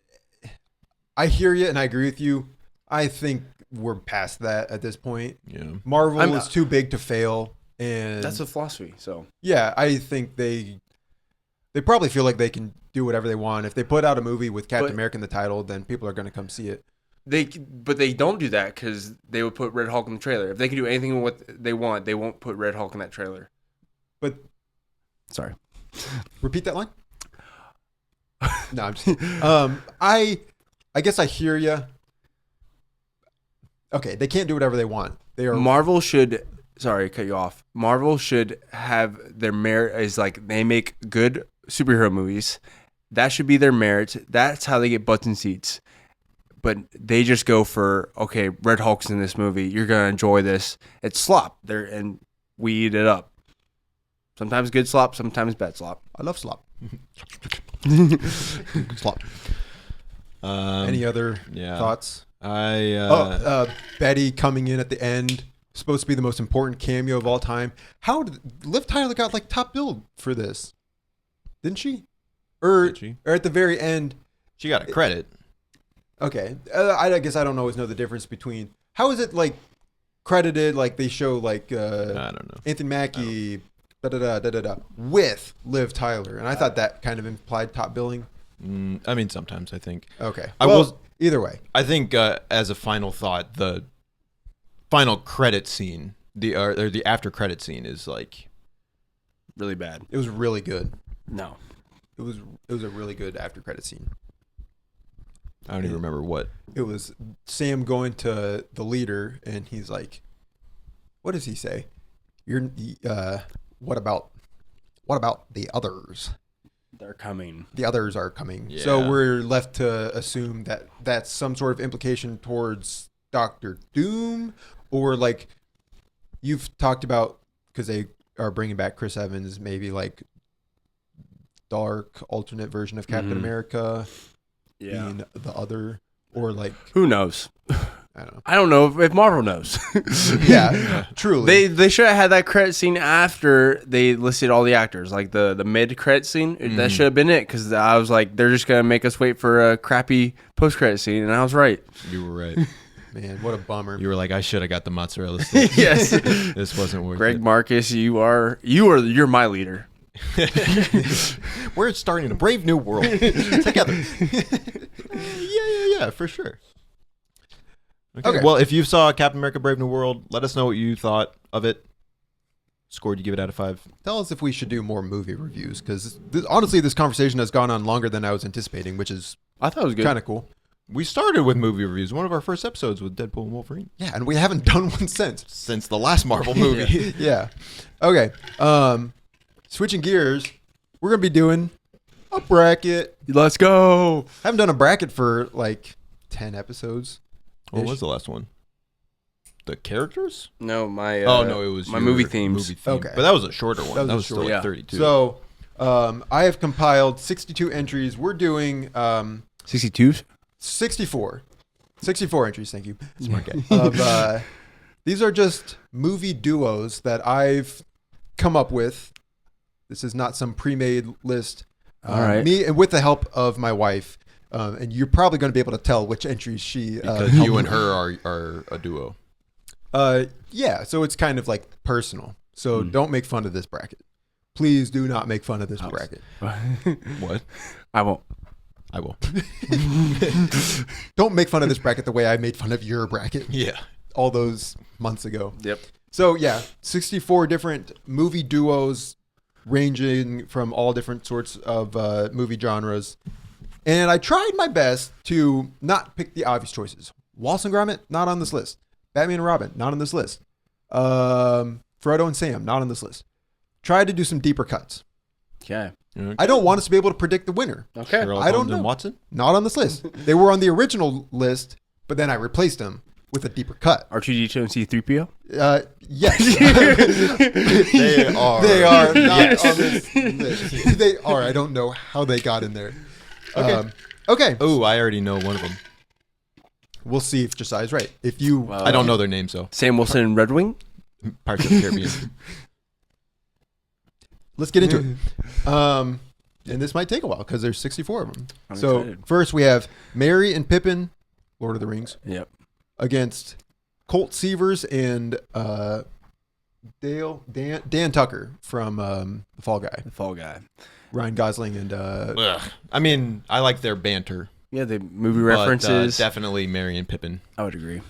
I hear you and I agree with you. I think we're past that at this point. Yeah. Marvel is too big to fail. And that's a philosophy. So yeah, I think they probably feel like they can do whatever they want. If they put out a movie with Captain America in the title, then people are going to come see it. But they don't do that because they would put Red Hulk in the trailer. If they can do anything what they want, they won't put Red Hulk in that trailer. But sorry, repeat that line. No, I'm just. I guess I hear you. Okay, they can't do whatever they want. Marvel should. Sorry, cut you off. Marvel should have their merit is like they make good superhero movies. That should be their merit. That's how they get butts in seats. But they just go for, okay, Red Hulk's in this movie. You're going to enjoy this. It's slop. And we eat it up. Sometimes good slop, sometimes bad slop. I love slop. Slop. Any other thoughts? Betty coming in at the end. Supposed to be the most important cameo of all time. How did Liv Tyler got like top billed for this? Didn't she? Or at the very end, she got a credit. Okay, I guess I don't always know the difference between how is it like credited like they show like I don't know Anthony Mackie with Liv Tyler, and I thought that kind of implied top billing. I mean, sometimes I think. Okay, either way, I think as a final thought, the final credit scene, the after credit scene is like really bad. It was really good. No, it was a really good after credit scene. I don't even remember what. It was Sam going to the leader, and he's like, "What does he say? What about the others? They're coming. The others are coming." Yeah. So we're left to assume that that's some sort of implication towards Doctor Doom, or like you've talked about, because they are bringing back Chris Evans, maybe like dark alternate version of Captain America being the other, or like Who knows? I don't know. I don't know if Marvel knows. Yeah, truly. They should have had that credit scene after they listed all the actors, like the mid credit scene. That should have been it, because I was like, they're just gonna make us wait for a crappy post credit scene, and I was right. You were right. Man, what a bummer. You were like, I should have got the mozzarella stick. Yes, This wasn't worth Greg it. Marcus, you're my leader. We're starting a brave new world together. Yeah, for sure. Okay. Well, if you saw Captain America: Brave New World, let us know what you thought of it. Scored you give it out of 5? Tell us if we should do more movie reviews, because honestly, this conversation has gone on longer than I was anticipating, which is I thought it was good. kind of cool. We started with movie reviews. One of our first episodes with Deadpool and Wolverine. Yeah, and we haven't done one since the last Marvel movie. Yeah. Okay. Switching gears, we're gonna be doing a bracket. Let's go. I haven't done a bracket for like 10 episodes. What was the last one? The characters? No, my It was my your movie themes. Movie theme. Okay. But that was a shorter one. That was a still short- like yeah. 32. So, I have compiled 62 entries. We're doing 62s. 64 entries. Thank you. Smart guy. Of these are just movie duos that I've come up with. This is not some pre-made list. All right. Me, and with the help of my wife, and you're probably going to be able to tell which entries she Because helped you and with. her are a duo. Yeah, so it's kind of like personal. So don't make fun of this bracket. Please do not make fun of this bracket. What? I won't. I will. Don't make fun of this bracket the way I made fun of your bracket Yeah. all those months ago. Yep. So yeah, 64 different movie duos ranging from all different sorts of movie genres. And I tried my best to not pick the obvious choices. Wallace and Gromit, not on this list. Batman and Robin, not on this list. Frodo and Sam, not on this list. Tried to do some deeper cuts. Okay. I don't want us to be able to predict the winner. Okay. Sherlock I don't Holmes and know. Watson? Not on this list. They were on the original list, but then I replaced them with a deeper cut. R2D2 and C3PO. Yes. They are. They are not Yes. on this list. They are. I don't know how they got in there. Okay. Oh, I already know one of them. We'll see if Josiah's right. If you, I don't know their names, though. Sam Wilson and Red Wing. Pirates of the Caribbean. let's get into it. And this might take a while because there's 64 of them. I'm So excited. first we have Merry and Pippin, Lord of the Rings, Yep. against Colt Seavers and Dan Tucker from The Fall Guy. The Fall Guy. Ryan Gosling and Ugh. I mean, I like their banter. Yeah, the movie but, references. definitely Merry and Pippin. I would agree.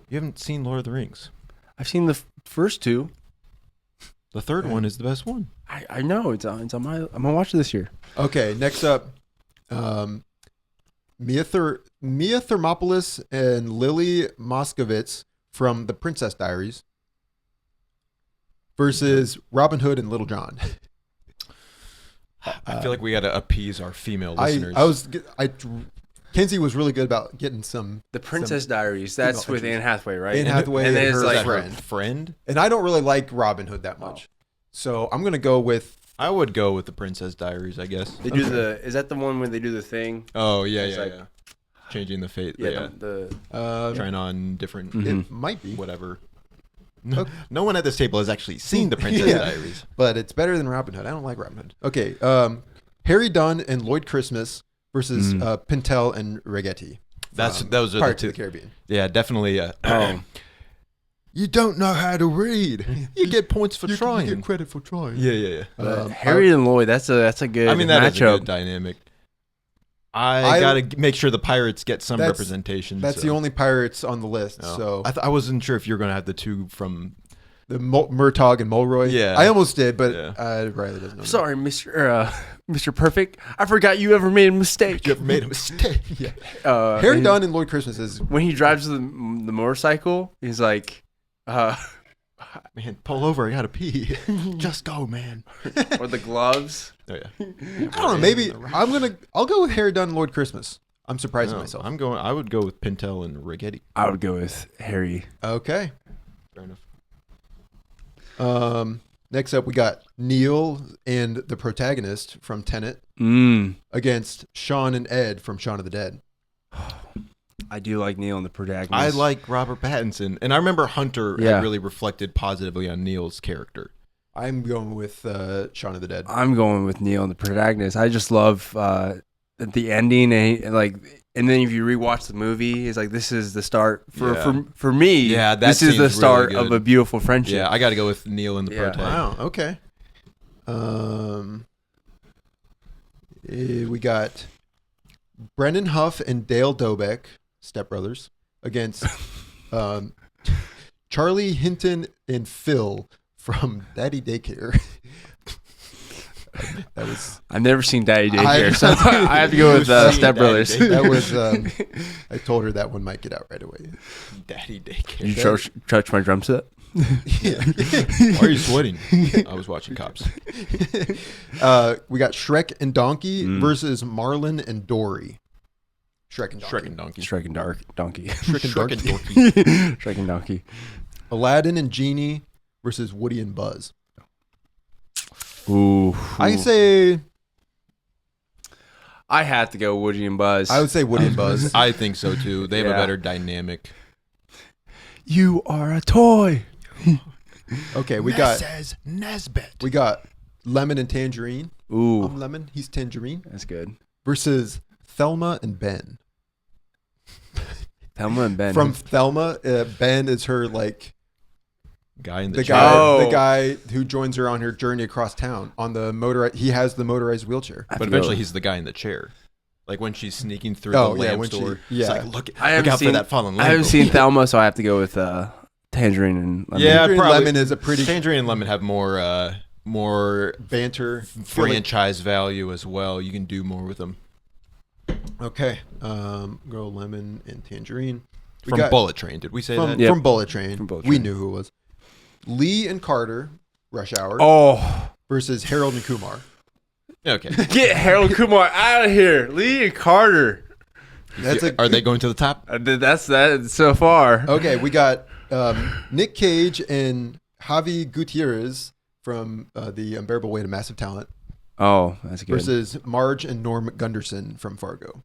You haven't seen Lord of the Rings. I've seen the first two. The third one is the best one. I know it's on my. I'm gonna watch it this year. Okay, next up, Mia Thermopolis and Lily Moskovitz from The Princess Diaries versus Robin Hood and Little John. I feel like we got to appease our female listeners. Kenzie was really good about getting some. The Princess Diaries. That's female with entries. Anne Hathaway, right? Anne Hathaway and and then her it's like friend. friend? And I don't really like Robin Hood that much, so I'm gonna go with. I would go with the Princess Diaries, I guess. they do the. Is that the one where they do the thing? Oh, yeah, It's like- yeah. Changing the fate. Yeah. Yeah. The Trying on different It might be, whatever. No one at this table has actually seen the Princess Yeah. Diaries. but it's better than Robin Hood. I don't like Robin Hood. Okay, Harry Dunn and Lloyd Christmas versus Pintel and Reggetti. Those are the Pirates two. of the Caribbean. Yeah, definitely. oh. You don't know how to read. You get points for trying. You get credit for trying. Yeah. Harry and Lloyd. That's a good. I mean, that is a matchup. good dynamic. I gotta make sure the pirates get some representation. That's the only pirates on the list. No. So I wasn't sure if you were gonna have the two from the Murtaugh and Mulroy. Yeah. I almost did, but Yeah. Riley doesn't know. Sorry, Mr. Perfect. I forgot you ever made a mistake. You ever made a mistake? Yeah. Harry and Dunn and Lloyd Christmas is when he drives the motorcycle, he's like, Man, pull over. I gotta pee. Just go, man. or the gloves. Oh yeah. I don't know. Maybe I'll go with Harry Dunn and Lloyd Christmas. I'm surprising No, myself. I would go with Pintel and Rigetti. I would go with Harry. Okay. Fair enough. Next up, we got Neil and the protagonist from Tenet Mm. against Sean and Ed from Shaun of the Dead. I do like Neil and the protagonist. I like Robert Pattinson, and I remember Hunter Yeah. had really reflected positively on Neil's character. I'm going with Shaun of the Dead. I'm going with Neil and the protagonist. I just love the ending, and then if you rewatch the movie, it's like this is the start for me. Yeah, that this is the seems start really of good. a beautiful friendship. Yeah, I got to go with Neil and the Yeah. protagonist. Wow. Okay. We got Brendan Huff and Dale Dobeck, stepbrothers, against Charlie Hinton and Phil from Daddy Daycare. That was I've never seen Daddy Daycare, I've- so I have to go with Step Brothers. Daddy that was. I told her that one might get out right away. Daddy daycare. Did you touch my drum set? Yeah. Why are you sweating? I was watching Cops. We got Shrek and Donkey versus Marlin and Dory. Shrek and Donkey. Shrek and Donkey. Shrek and Donkey. Shrek and Shrek and Donkey. Dorky. Shrek and Donkey. Aladdin and Genie versus Woody and Buzz. Ooh. I say I have to go Woody and Buzz. I would say Woody and Buzz. I think so too. They have Yeah. a better dynamic. You are a toy. Okay, we got Nesbit. Lemon and Tangerine. Ooh, I'm Lemon, he's Tangerine. that's good. Versus Thelma and Ben. Thelma and Ben. From Thelma, Ben is her Guy in the the, guy chair. Oh. the guy who joins her on her journey across town on the motorized. He has the motorized wheelchair. I have But to go eventually with- he's the guy in the chair. Like when she's sneaking through Oh, the yeah, lamp when she- store. yeah. It's like, look I haven't out for seen that fallen lamp. I haven't seen Thelma, so I have to go with Tangerine and Lemon. Yeah, Tangerine probably. Lemon is a pretty Tangerine and Lemon have more banter. franchise value as well. You can do more with them. Okay, go Lemon and Tangerine. We From got- Bullet Train, did we say from, that? Yep. from Bullet Train. From Bullet We Train. knew who it was. Lee and Carter, Rush Hour, Oh, versus Harold and Kumar. Okay. get Harold Kumar out of here. Lee and Carter. Are they going to the top? That's that so far. Okay, we got Nick Cage and Javi Gutierrez from The Unbearable Weight of Massive Talent Oh, that's good. versus Marge and Norm Gunderson from Fargo.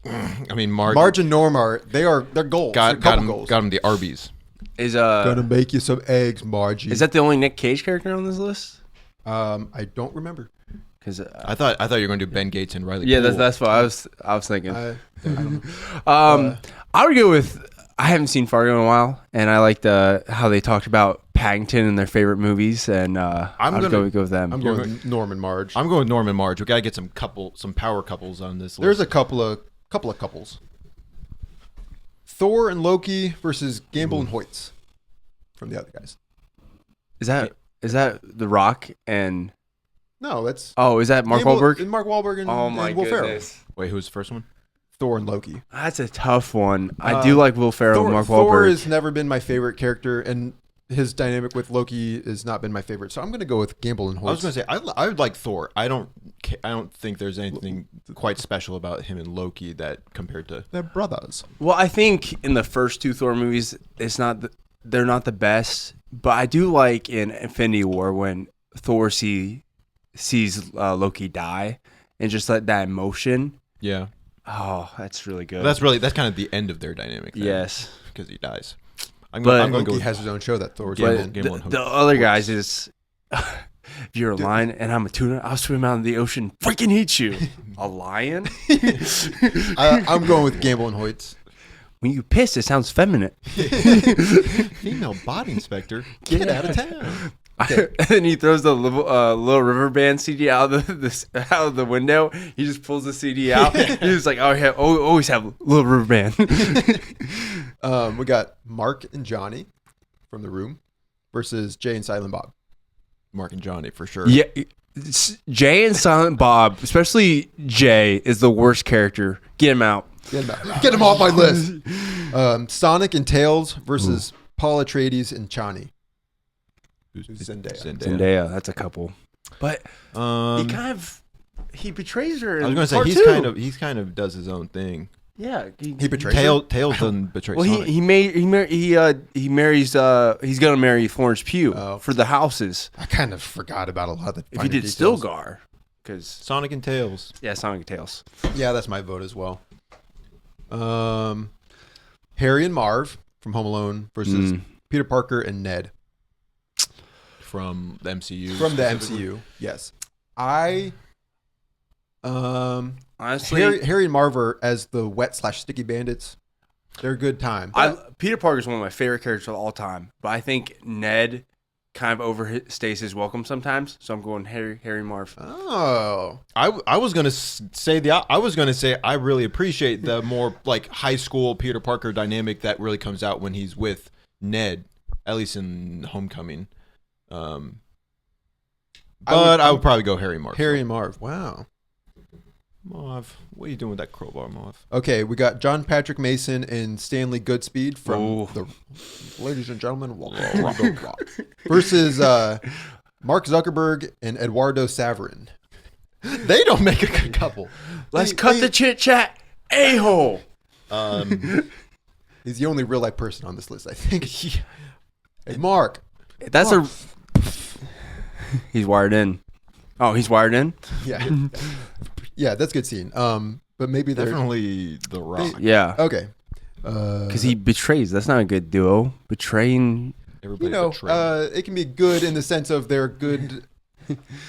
I mean, Marge Marge and Norm they're goals. got They're couple him goals. got him the Arby's. Is Gonna make you some eggs, Margie. is that the only Nick Cage character on this list? I don't remember. Because I thought you were going to do Ben Gates and Riley. yeah, Poole. that's what I was thinking. I don't know. I would go with. I haven't seen Fargo in a while, and I liked how they talked about Paddington and their favorite movies, and I'd go with them. I'm going with Norm and Marge. I'm going with Norm and Marge. We got to get some power couples on this list. There's a couple of couples. Thor and Loki versus Gamble and Hoyts from the other guys. Is that The Rock and No, that's is that Mark Gamble- Wahlberg? and Mark Wahlberg and, Oh my and Will Ferrell. goodness, Wait, who's the first one? Thor and Loki. that's a tough one. I do like Will Ferrell and Mark Thor Wahlberg. has never been my favorite character, and his dynamic with Loki has not been my favorite. So I'm going to go with Gamble and I was Hoyts. going to say I would like Thor. I don't think there's anything quite special about him and Loki that compared to. They're brothers. Well, I think in the first two Thor movies, they're not the best, but I do like in Infinity War when Thor sees Loki die and just like that emotion. Yeah, Oh, that's really good. that's kind of the end end of their dynamic. Then, yes. because he dies. I'm But- going to Loki go with has his own show that Thor's Gamble- in. Gamble But and the Hoyts. other guys is, if you're a lion and I'm a tuna, I'll swim out in the ocean, freaking eat you. A lion? I'm going with Gamble and Hoyts. When you piss, it sounds feminine. female body inspector. Get out of town. And then he throws the little river band CD out of the window. He just pulls the CD out. He's like, always have little river band. We got Mark and Johnny from The Room versus Jay and Silent Bob. Mark and Johnny for sure. Yeah, Jay and Silent Bob, especially Jay, is the worst character. Get him out. Get him off my list. Sonic and Tails versus Paul Atreides and Chani. Who's Zendaya, that's a couple. But he betrays her. I was going to say he's kind of does his own thing. Yeah, he betrays her. Tails doesn't betray. Well, Sonic. he marries. He's gonna marry Florence Pugh for the houses. I kind of forgot about a lot of the. If he did details. Stilgar, because Sonic and Tails. Yeah, Sonic and Tails. Yeah, that's my vote as well. Harry and Marv from Home Alone versus Peter Parker and Ned from the MCU. From the MCU, yes. Honestly, Harry and Marv are as the wet/sticky bandits. They're a good time. Peter Parker is one of my favorite characters of all time, but I think Ned kind of overstays his welcome sometimes. So I'm going Harry and Marv. Oh, I was gonna say I really appreciate the more like high school Peter Parker dynamic that really comes out when he's with Ned, at least in Homecoming. But I would probably go Harry and Marv. Harry and Marv. Wow. Marv, what are you doing with that crowbar, Marv? Okay, we got John Patrick Mason and Stanley Goodspeed from the Ladies and Gentlemen versus Mark Zuckerberg and Eduardo Saverin. They don't make a good couple. Let's cut the chit chat, a-hole. He's the only real life person on this list, I think. Hey, Mark. That's Mark. He's wired in. Oh, he's wired in? Yeah. Yeah, that's a good scene. But maybe they're definitely The Rock. Yeah. Okay. Because he betrays. That's not a good duo. Betraying. Everybody it can be good in the sense of they're good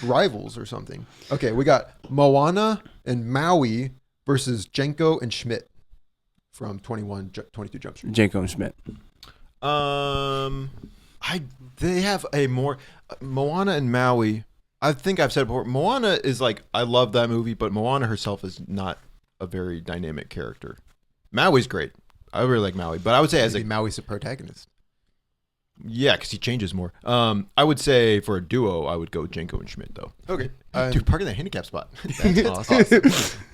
rivals or something. Okay, we got Moana and Maui versus Jenko and Schmidt from 22 Jump Street. Jenko and Schmidt. They have a more Moana and Maui. I think I've said before, Moana is like, I love that movie, but Moana herself is not a very dynamic character. Maui's great. I really like Maui, but I would say Maui's the protagonist. Yeah, because he changes more. I would say for a duo, I would go Jenko and Schmidt, though. Okay. Dude, parking that handicap spot. That's awesome.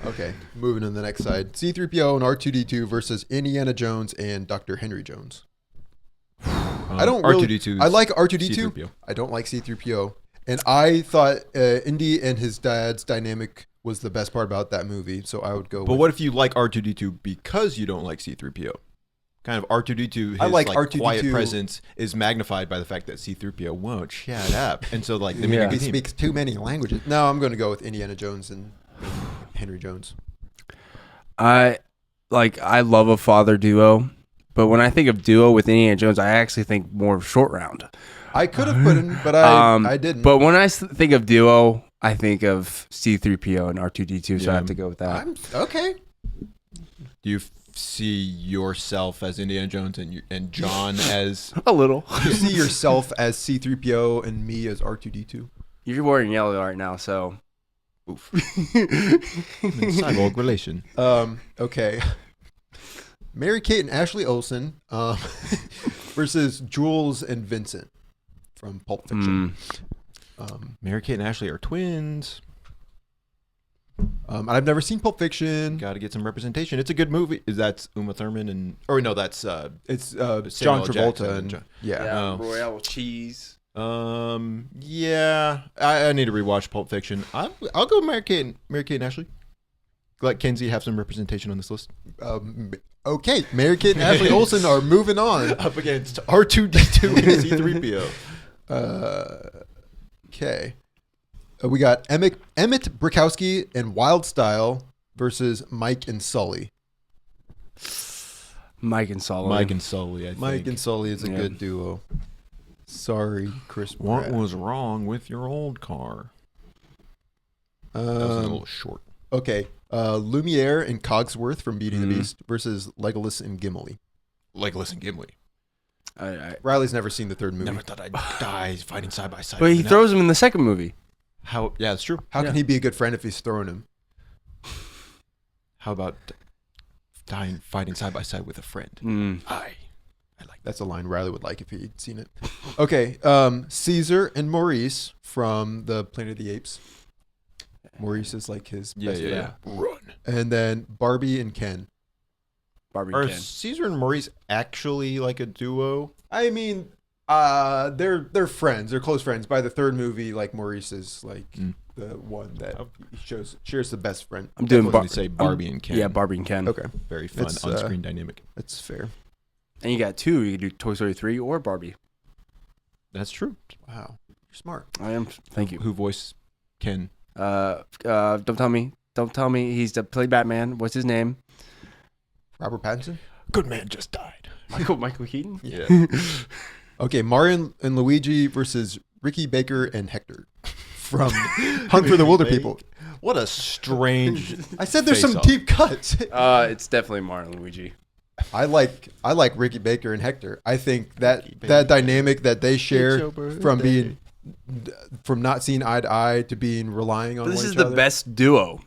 Okay, moving to the next side. C-3PO and R2-D2 versus Indiana Jones and Dr. Henry Jones. I don't really... R2-D2. I like R2-D2. C-3PO. I don't like C-3PO. And I thought Indy and his dad's dynamic was the best part about that movie, so I would go. But what if you like R2-D2 because you don't like C-3PO? Kind of R2-D2, his like R2-D2, quiet presence is magnified by the fact that C-3PO won't shut up, and so like he speaks too many languages. No, I'm going to go with Indiana Jones and Henry Jones. I love a father duo, but when I think of duo with Indiana Jones, I actually think more of Short Round. I could have put in, but I didn't. But when I think of duo, I think of C-3PO and R2-D2, so I have to go with that. Okay. Do you see yourself as Indiana Jones and John as... A little. You see yourself as C-3PO and me as R2-D2? You're wearing yellow right now, so... Oof. Cyborg relation. Okay. Mary-Kate and Ashley Olsen versus Jules and Vincent from Pulp Fiction. Mary-Kate and Ashley are twins. I've never seen Pulp Fiction. Got to get some representation. It's a good movie. That's Uma Thurman and... Or no, that's... it's John Travolta. Royale with cheese. Yeah. I need to rewatch Pulp Fiction. I'll go Mary-Kate and Ashley. Let Kenzie have some representation on this list. Okay, Mary-Kate and Ashley Olsen are moving on. Up against R2-D2 and C-3PO. Okay. We got Emmett Brikowski and Wildstyle versus Mike and Sully. Mike and Sully, I think. Mike and Sully is a good duo. Sorry, Chris What Pratt. was wrong with your old car? That was a little short. Okay. Lumiere and Cogsworth from Beauty and the Beast versus Legolas and Gimli. Legolas and Gimli. Riley's never seen the third movie. Never thought I'd die fighting side by side. But he throws him in the second movie. How? Yeah, that's true. How can he be a good friend if he's throwing him? How about dying fighting side by side with a friend? I like That's a line Riley would like if he'd seen it. Okay, Caesar and Maurice from the Planet of the Apes. Maurice is like his best friend. yeah. Run. And then Barbie and Ken. Barbie Are Ken. Caesar and Maurice actually like a duo? I mean, they're friends. They're close friends. By the third movie, like Maurice is like the one that shares the best friend. I'm doing Definitely say Barbie and Ken. Yeah, Barbie and Ken. Okay, Very fun It's, on-screen dynamic. that's fair. And you got two. You can do Toy Story 3 or Barbie. That's true. Wow, you're smart. I am. Thank you. Who voiced Ken? Don't tell me. Don't tell me. He's the play Batman. What's his name? Robert Pattinson. Good man just died. Michael Keaton. Yeah. Okay, Mario and Luigi versus Ricky Baker and Hector from Hunt for the Wilder People. What a strange. I said there's some Face-off. deep cuts. It's definitely Mario and Luigi. I like Ricky Baker and Hector. I think that Ricky that Baker. dynamic that they share your from not seeing eye to eye to being relying on But this one is each the other. best duo.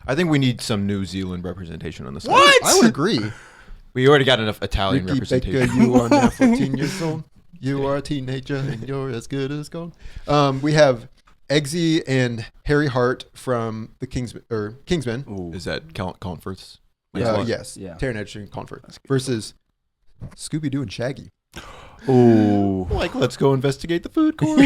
I think we need some New Zealand representation on this. What? I would agree. We already got enough Italian Ricky representation. Baker, you are now 14 years old. You are a teenager and you're as good as gold. We have Eggsy and Harry Hart from the Kingsman. Ooh. Is that Colin Firth's? Yes. Yeah. Taron Egerton and Colin Firth versus Scooby Doo and Shaggy. Ooh. Like, let's go investigate the food court.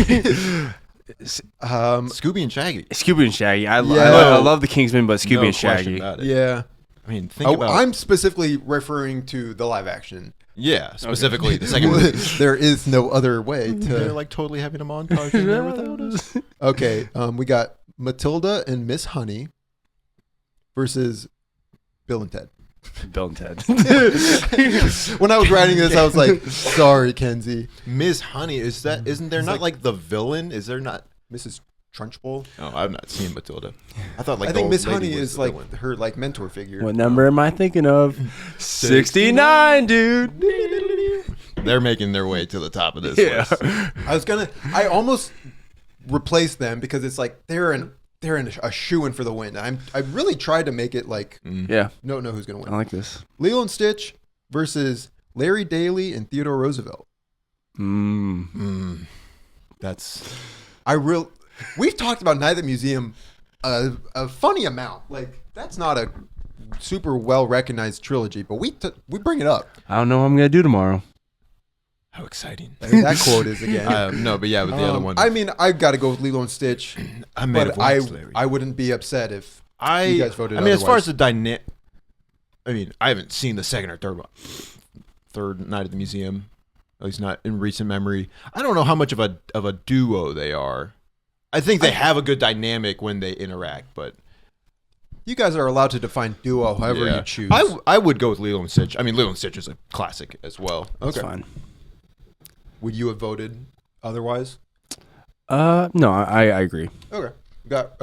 Scooby and Shaggy. Scooby and Shaggy. I Yeah. love the Kingsman, but Scooby No and question Shaggy. about it. Yeah. I mean, think about. I'm specifically referring to the live action. Yeah, specifically the second movie. There is no other way They're to. like totally having a montage in there without us. Okay, we got Matilda and Miss Honey versus Bill and Ted. Bill and Ted. When I was writing this, I was like, "Sorry, Kenzie." Ms. Honey, isn't there not like the villain? Is there not? Mrs. Trunchbull. Oh, I've not seen Matilda. I thought like I the think old Miss lady Honey was is the like villain. her like mentor figure. What number am I thinking of? 69, dude. They're making their way to the top of this Yeah. list. I almost replaced them because it's like they're in a shoe-in for the win. I really tried to make it like Yeah. don't know who's gonna I win. like this. Lilo and Stitch versus Larry Daly and Theodore Roosevelt. That's We've talked about Night at the Museum a funny amount. Like that's not a super well recognized trilogy, but we bring it up. I don't know what I'm going to do tomorrow. how exciting. That quote is again. No, but yeah, with the other one, I mean, I've got to go with Lilo and Stitch, I made but a voice, Larry. I wouldn't be upset if I you guys voted I mean, as far otherwise. as the dynamic, I mean, I haven't seen the second or third Night at the Museum, at least not in recent memory. I don't know how much of a duo they are. I think they have a good dynamic when they interact, but you guys are allowed to define duo however yeah. you choose. I would go with Lilo and Stitch. I mean, Lilo and Stitch is a classic as well. That's fine. Would you have voted otherwise? No, I agree. Okay. We got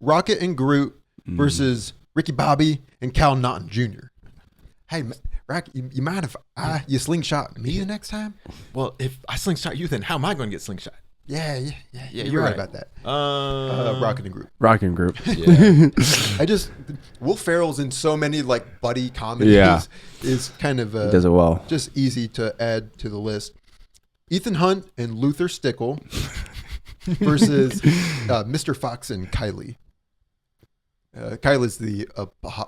Rocket and Groot versus Ricky Bobby and Cal Naughton Jr. Hey, Rocket, you mind if you slingshot me the next time? Well, if I slingshot you, then how am I going to get slingshot? Yeah, you're you're right right. about that. Uh, Rocket and Groot. Rockin' Group. Yeah. Will Ferrell's in so many like buddy comedies Yeah. is kind of Does it well. just easy to add to the list. Ethan Hunt and Luther Stickle versus Mr. Fox and Kylie. Kylie's the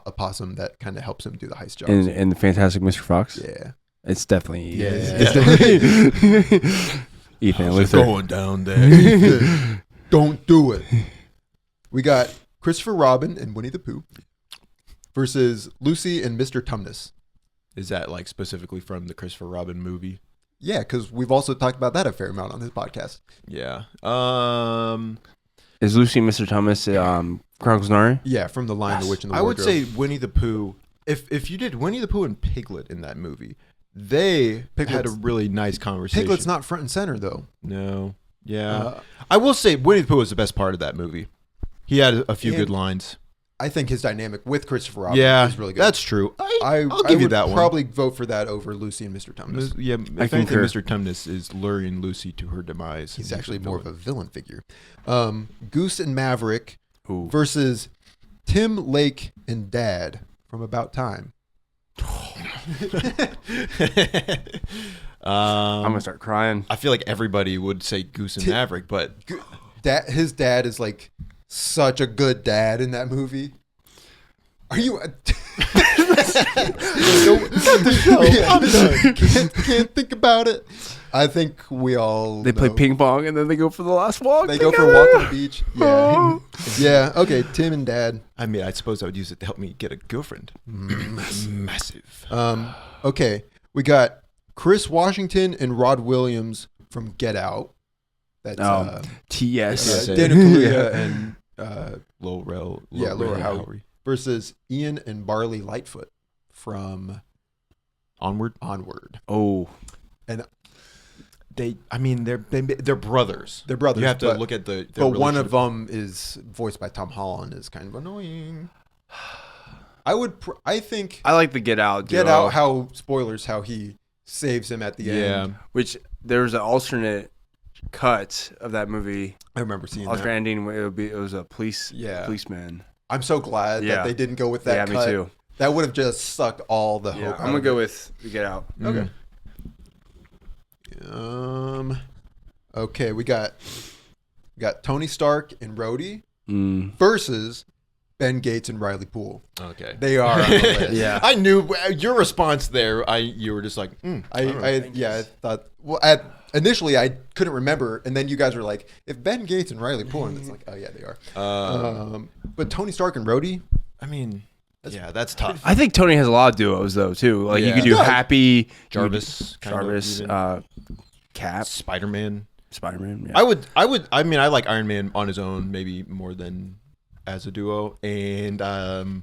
opossum that kind of helps him do the heist jobs. In the Fantastic Mr. Fox? Yeah. It's definitely Yeah. it's definitely Ethan and How's it Luther. going down there? Don't do it. We got Christopher Robin and Winnie the Pooh versus Lucy and Mr. Tumnus. Is that like specifically from the Christopher Robin movie? Yeah, because we've also talked about that a fair amount on this podcast. Yeah. Is Lucy and Mr. Thomas Chronicles of Narnia? Yeah, from The Lion, the Witch, and the I would Wardrobe. say Winnie the Pooh. If you did Winnie the Pooh and Piglet in that movie, they had a really nice conversation. Piglet's not front and center, though. No. Yeah. I will say Winnie the Pooh was the best part of that movie. He had a few good lines. I think his dynamic with Christopher Robin Yeah, is really good. that's true. I'll I give you would that one. probably vote for that over Lucy and Mr. Tumnus. Yeah, I if anything, concur. Mr. Tumnus is luring Lucy to her demise. He's actually more of a villain figure. Goose and Maverick Ooh. versus Tim, Lake, and Dad from About Time. I'm gonna start crying. I feel like everybody would say Goose and Maverick, but His dad is like such a good dad in that movie. Are you? Cut the show. I'm done. Can't think about it. I think we all. They play ping pong and then they go for the last walk. They go for a walk on the beach. Yeah, yeah. Okay, Tim and Dad. I mean, I suppose I would use it to help me get a girlfriend. Massive. Okay, we got Chris Washington and Rod Williams from Get Out. That's T.S. Daniel Kaluuya and Laurel Howery versus Ian and Barley Lightfoot from Onward. Oh, and they're brothers. They're brothers. You have to look at their but one relationship. of them is voiced by Tom Holland. Is kind of annoying. I think I like the Get Out. Get duo. Out. How he saves him at the end. Which there was an alternate cut of that movie. I remember seeing Alternate that. ending where it was a policeman. I'm so glad that they didn't go with that cut. Yeah, me too. That would have just sucked all the hope. I'm gonna go with the Get Out. Okay. Okay, we got Tony Stark and Rhodey versus Ben Gates and Riley Poole. Okay. They are on the list. Yeah. I knew your response there. You were just like, I thought. Well, initially I couldn't remember, and then you guys were like, "If Ben Gates and Riley Poole," and it's like, "Oh yeah, they are." But Tony Stark and Rhodey. I mean, that's tough. I think Tony has a lot of duos though too. Like you Yeah. could do Happy, Jarvis, Cap, Spider-Man. Yeah. I mean, I like Iron Man on his own, maybe more than as a duo. And the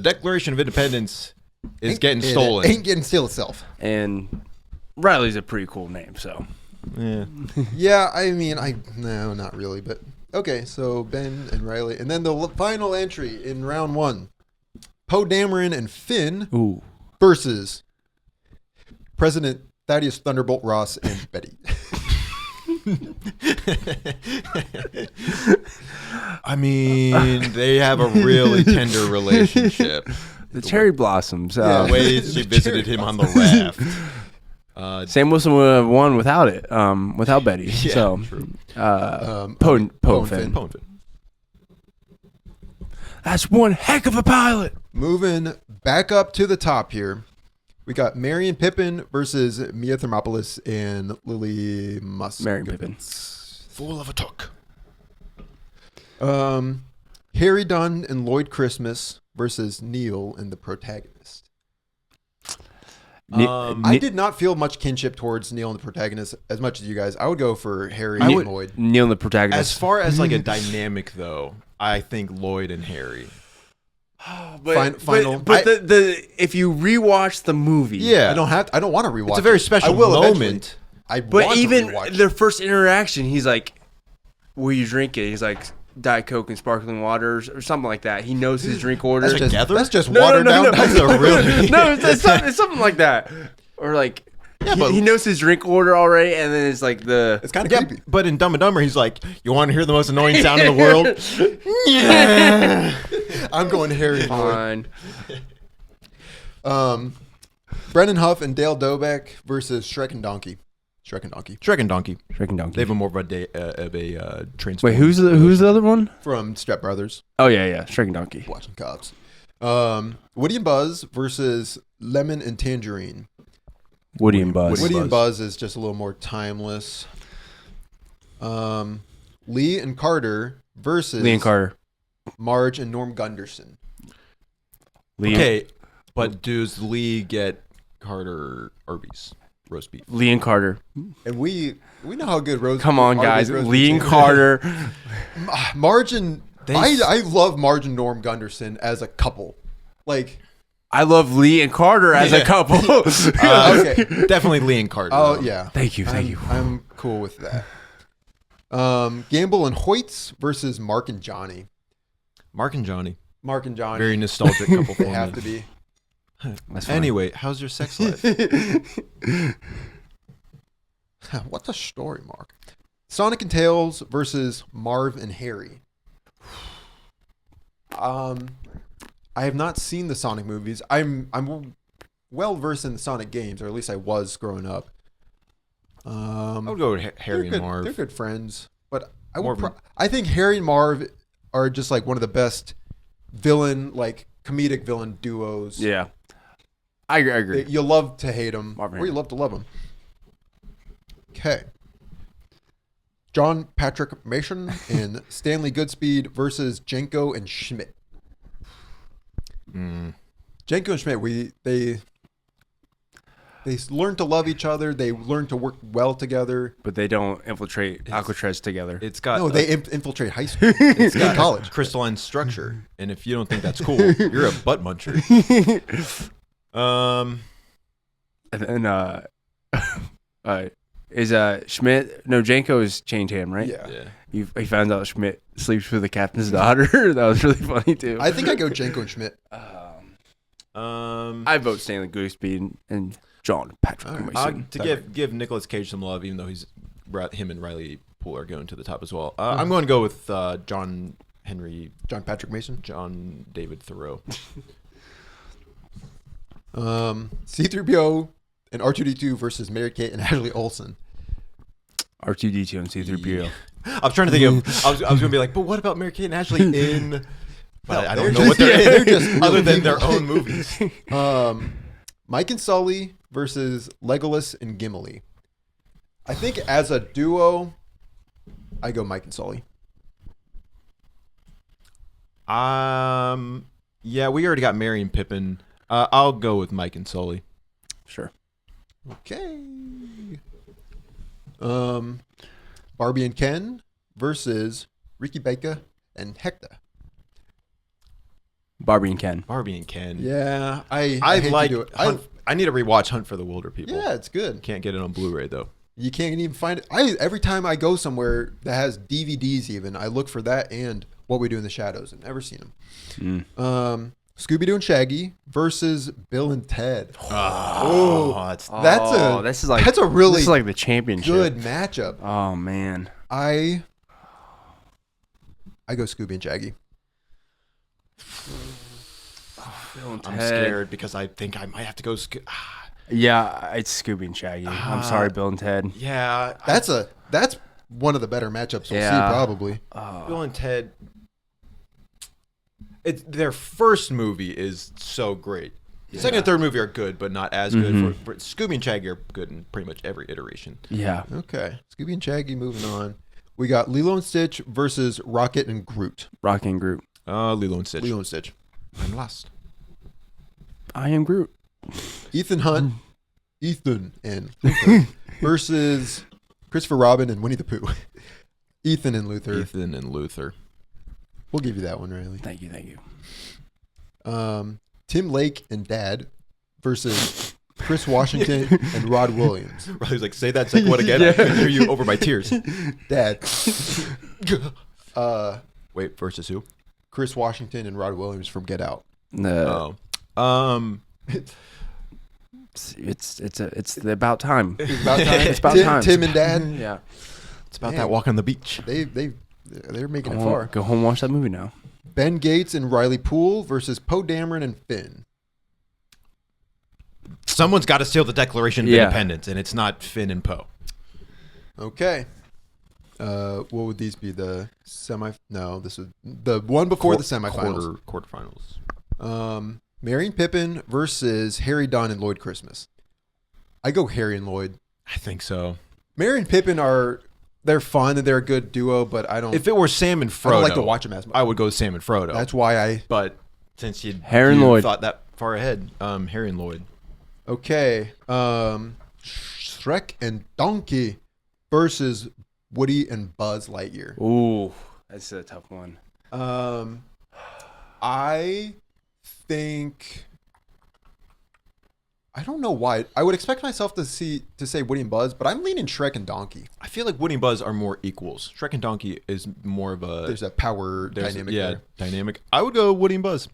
Declaration of Independence is getting stolen. Ain't getting steal itself. And Riley's a pretty cool name, so. Yeah. Yeah, I mean, no, not really, but okay. So Ben and Riley, and then the final entry in round one: Poe Dameron and Finn versus President Thaddeus Thunderbolt Ross and Betty. I mean, they have a really tender relationship. The cherry blossoms. The way she visited him on the raft. Sam Wilson would have won without it, without Betty. Yeah, so, true. Poe and Finn. Poe and Finn. That's one heck of a pilot. Moving back up to the top here, we got Marion Pippin versus Mia Thermopolis and Lily Musk. Marion Pippin. Fool of a took. Harry Dunn and Lloyd Christmas versus Neil and the Protagonist. I did not feel much kinship towards Neil and the Protagonist as much as you guys. I would go for Harry and Lloyd. Neil and the Protagonist. As far as like a dynamic, though, I think Lloyd and Harry. But if you rewatch the movie, Yeah. I don't want to rewatch. It's a very special I will moment. eventually. But even their first interaction, he's like, "Will you drink it?" He's like, "Diet Coke and sparkling waters," or something like that. He knows his drink order. That's just watered down. That's a really it's something like that, or like he knows his drink order already, and then it's like It's kind of creepy. But in Dumb and Dumber, he's like, "You want to hear the most annoying sound in the world?" Yeah. I'm going Harry and Lloyd. fine. Brendan Huff and Dale Dobeck versus Shrek and Donkey. Shrek and Donkey. They have a more of a transform. Wait, who's the other one? From Step Brothers. Oh yeah, Shrek and Donkey. Watching Cops. Woody and Buzz versus Lemon and Tangerine. Woody and Buzz. Woody and Buzz is just a little more timeless. Lee and Carter versus Lee and Carter. Marge and Norm Gunderson. Okay, but does Lee get Carter Arby's roast beef? Lee and Carter. And we know how good roast. Come on, guys. Lee and Carter. Marge and I love Marge and Norm Gunderson as a couple. Like, I love Lee and Carter as a couple. okay, Definitely Lee and Carter. oh yeah. Thank you. I'm cool with that. Gamble and Hoyts versus Mark and Johnny. Mark and Johnny. Very nostalgic couple. They have to be. Anyway, how's your sex life? What's a story, Mark? Sonic and Tails versus Marv and Harry. I have not seen the Sonic movies. I'm well versed in the Sonic games, or at least I was growing up. I would go with Harry and Marv. They're good friends, but Marv. I think Harry and Marv are just like one of the best comedic villain duos. Yeah. I agree. You love to hate them, Marvin or you love to love them. Okay. John Patrick Mason and Stanley Goodspeed versus Jenko and Schmidt. Jenko and Schmidt, they learn to love each other. They learn to work well together. But they don't infiltrate Alcatraz together. It's got They infiltrate high school. It's got college. crystalline structure, and if you don't think that's cool, you're a butt muncher. And then is Schmidt? No, Janko is chained hand, right? Yeah. Yeah. He found out Schmidt sleeps with the captain's daughter. That was really funny too. I think I go Jenko and Schmidt. I vote Stanley Goodspeed and John Patrick Mason. To give Nicolas Cage some love, even though him and Riley Poole are going to the top as well. I'm going to go with John Patrick Mason. John David Thoreau. C-3PO and R2-D2 versus Mary-Kate and Ashley Olsen. R2-D2 and C-3PO. Yeah. I was trying to think of. I was going to be like, but what about Mary Kate and Ashley in? But I don't know what they're in. They're just other than people. their own movies. Mike and Sully versus Legolas and Gimli. I think as a duo, I go Mike and Sully. Yeah, we already got Merry and Pippin. I'll go with Mike and Sully. Sure. Okay. Barbie and Ken versus Ricky Baker and Hector. Barbie and Ken. Barbie and Ken. Yeah, I hate like to do it. I need to rewatch Hunt for the Wilder People. Yeah, it's good. Can't get it on Blu-ray though. You can't even find it. Every time I go somewhere that has DVDs, even I look for that and What We Do in the Shadows. I've never seen them. Scooby-Doo and Shaggy versus Bill and Ted. That's That's a really like the championship. good matchup. Oh man. I go Scooby and Shaggy. Bill and I'm Ted. scared because I think I might have to go. Yeah, it's Scooby and Shaggy. I'm sorry, Bill and Ted. Yeah, That's one of the better matchups we'll see probably. Bill and Ted. Their first movie is so great. The second and third movie are good, but not as good. For Scooby and Shaggy are good in pretty much every iteration. Yeah. Okay, Scooby and Shaggy. Moving on. We got Lilo and Stitch versus Rocket and Groot. Rocket and Groot. Lilo and Stitch. Lilo and Stitch. I'm lost. I am Groot. Ethan Hunt, Ethan and Luther versus Christopher Robin and Winnie the Pooh. Ethan and Luther. Ethan and Luther. We'll give you that one, Riley. Thank you. Tim Lake and Dad versus Chris Washington and Rod Williams. Riley's like, say that second one again. I can hear you over my tears. Dad. Wait, versus who? Chris Washington and Rod Williams from Get Out. No. It's about time. It's about time. It's about time. Tim and Dad. Yeah. It's about that walk on the beach. They're making it far. Go home and watch that movie now. Ben Gates and Riley Poole versus Poe Dameron and Finn. Someone's got to steal the Declaration of Independence, and it's not Finn and Poe. Okay. What would these be? The semi? No, this is the one before the semifinals. Quarterfinals. Merry and Pippin versus Harry, Don, and Lloyd Christmas. I go Harry and Lloyd. I think so. Merry and Pippin they're fun and they're a good duo, but I don't. If it were Sam and Frodo, I don't like to watch them as much. I would go Sam and Frodo. That's why But since you Harry and Lloyd thought that far ahead, Harry and Lloyd. Okay. Shrek and Donkey versus Woody and Buzz Lightyear. Ooh, that's a tough one. I think I don't know why. I would expect myself to say Woody and Buzz, but I'm leaning Shrek and Donkey. I feel like Woody and Buzz are more equals. Shrek and Donkey is more of a There's a power dynamic there. Dynamic. I would go Woody and Buzz.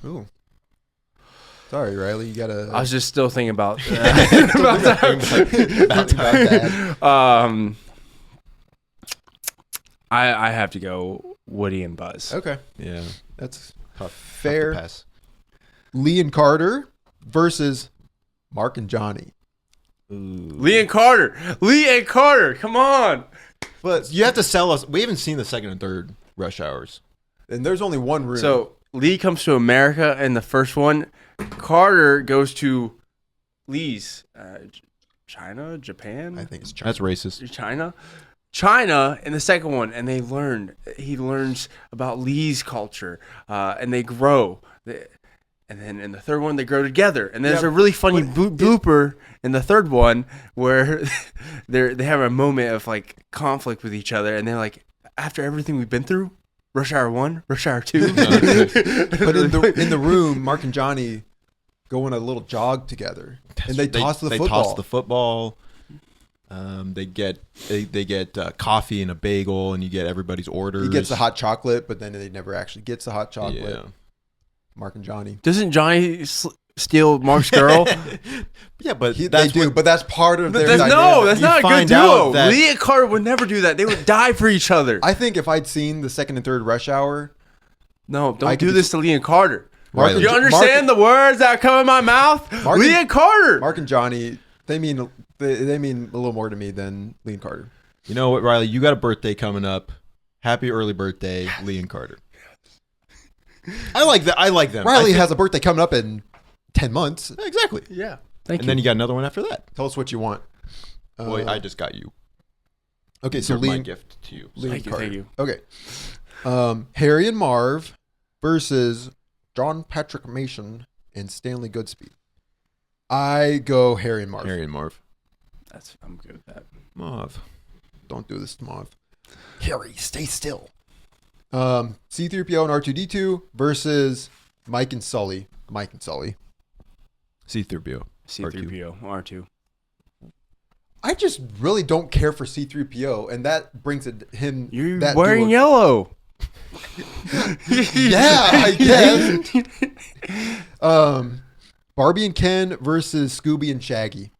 Ooh. Sorry, Riley. You gotta. I was just still thinking about about that. I have to go Woody and Buzz. Okay, Yeah. that's Tough. fair. Tough to pass. Lee and Carter versus Mark and Johnny. Lee and Carter. Come on. But you have to sell us. We haven't seen the second and third Rush Hours. And there's only one room. So Lee comes to America in the first one. Carter goes to Lee's China, Japan. I think it's China. That's racist. China in the second one, and he learns about Lee's culture, and they grow. And then in the third one, they grow together. And there's a really funny blooper in the third one where they have a moment of like conflict with each other, and they're like, after everything we've been through, Rush Hour 1, Rush Hour 2. But in the room, Mark and Johnny go on a little jog together, and they toss the football. They toss the football. They get coffee and a bagel, and you get everybody's orders. He gets the hot chocolate, but then he never actually gets the hot chocolate. Yeah. Mark and Johnny. Doesn't Johnny steal Mark's girl? Yeah, but They do, but that's part of their dynamic. No, that's not a good find duo. out that- Lee and Carter would never do that. They would die for each other. I think if I'd seen the second and third Rush Hour, No, I don't could do this to Lee and Carter. Mark Right. You understand the words that come in my mouth? Lee and Carter. Mark and Johnny, they mean a little more to me than Lee and Carter. You know what, Riley? You got a birthday coming up. Happy early birthday, Lee and Carter. I like that. I like them. Riley has a birthday coming up in 10 months. Exactly. Yeah. Thank And you. then you got another one after that. Tell us what you want. Boy, I just got you. Okay, so Here's Lee my and, gift to you. Lee and Carter. Thank you. Okay. Harry and Marv versus John Patrick Mason and Stanley Goodspeed. I go Harry and Marv. Harry and Marv. I'm good with that. Marv. Don't do this to Marv. Harry, stay still. C-3PO and R2-D2 versus Mike and Sully. C-3PO. C-3PO, R2. I just really don't care for C-3PO, and that brings him. You're that wearing duo- yellow. Yeah, I guess. Barbie and Ken versus Scooby and Shaggy.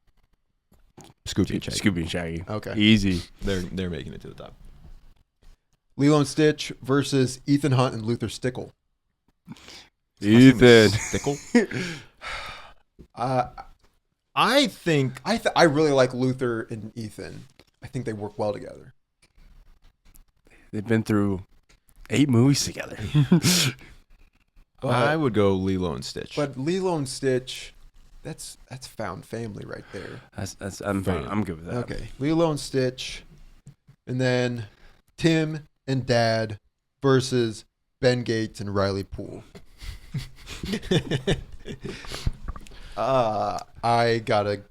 Scooby and Shaggy. Scooby and Shaggy. Okay. Easy. They're making it to the top. Lilo and Stitch versus Ethan Hunt and Luther Stickle. Ethan. Stickle. I think I really like Luther and Ethan. I think they work well together. They've been through 8 movies together. I would go Lilo and Stitch. But Lilo and Stitch, that's found family right there. I'm fine. I'm good with that. Okay, Lilo and Stitch, and then Tim and Dad versus Ben Gates and Riley Poole. I gotta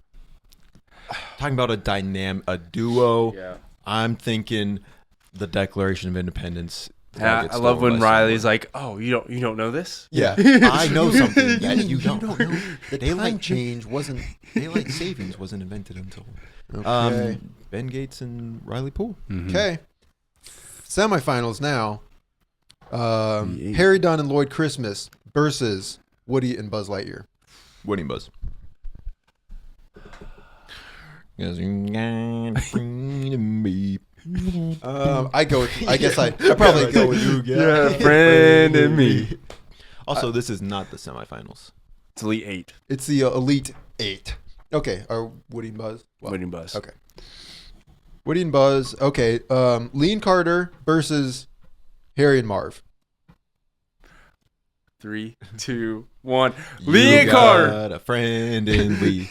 Talking about a duo. Yeah. I'm thinking the Declaration of Independence. Yeah, I love when Riley's like, "Oh, you don't know this?" yeah. I know something that you don't. know. The time change wasn't Daylight savings wasn't invented until okay. Ben Gates and Riley Poole. Mm-hmm. Okay. Semifinals now. Yeah. Harry Dunn and Lloyd Christmas versus Woody and Buzz Lightyear. Woody and Buzz. Me. I guess I probably go with you. Yeah, friend and me. Also, this is not the semifinals. It's Elite 8. It's the Elite 8. Okay, or Woody and Buzz. Well, Woody and Buzz. Okay. Woody and Buzz. Okay. Lee and Carter versus Harry and Marv. 3, 2, 1. Lee and Carter. Got a friend in Lee.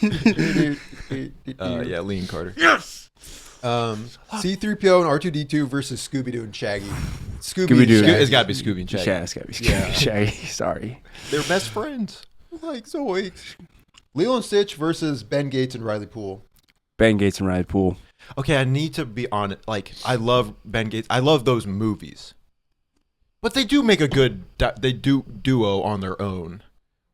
Yeah, Lee and Carter. Yes. C-3PO and R2-D2 versus Scooby-Doo and Shaggy. Scooby-Doo. It's got to be Scooby and Shaggy. Yeah, it's gotta be Shaggy. Sorry. They're best friends. Like so wait. Lilo and Stitch versus Ben Gates and Riley Poole. Ben Gates and Riley Poole. Okay, I need to be honest. Like, I love Ben Gates. I love those movies. But they do make a good duo on their own,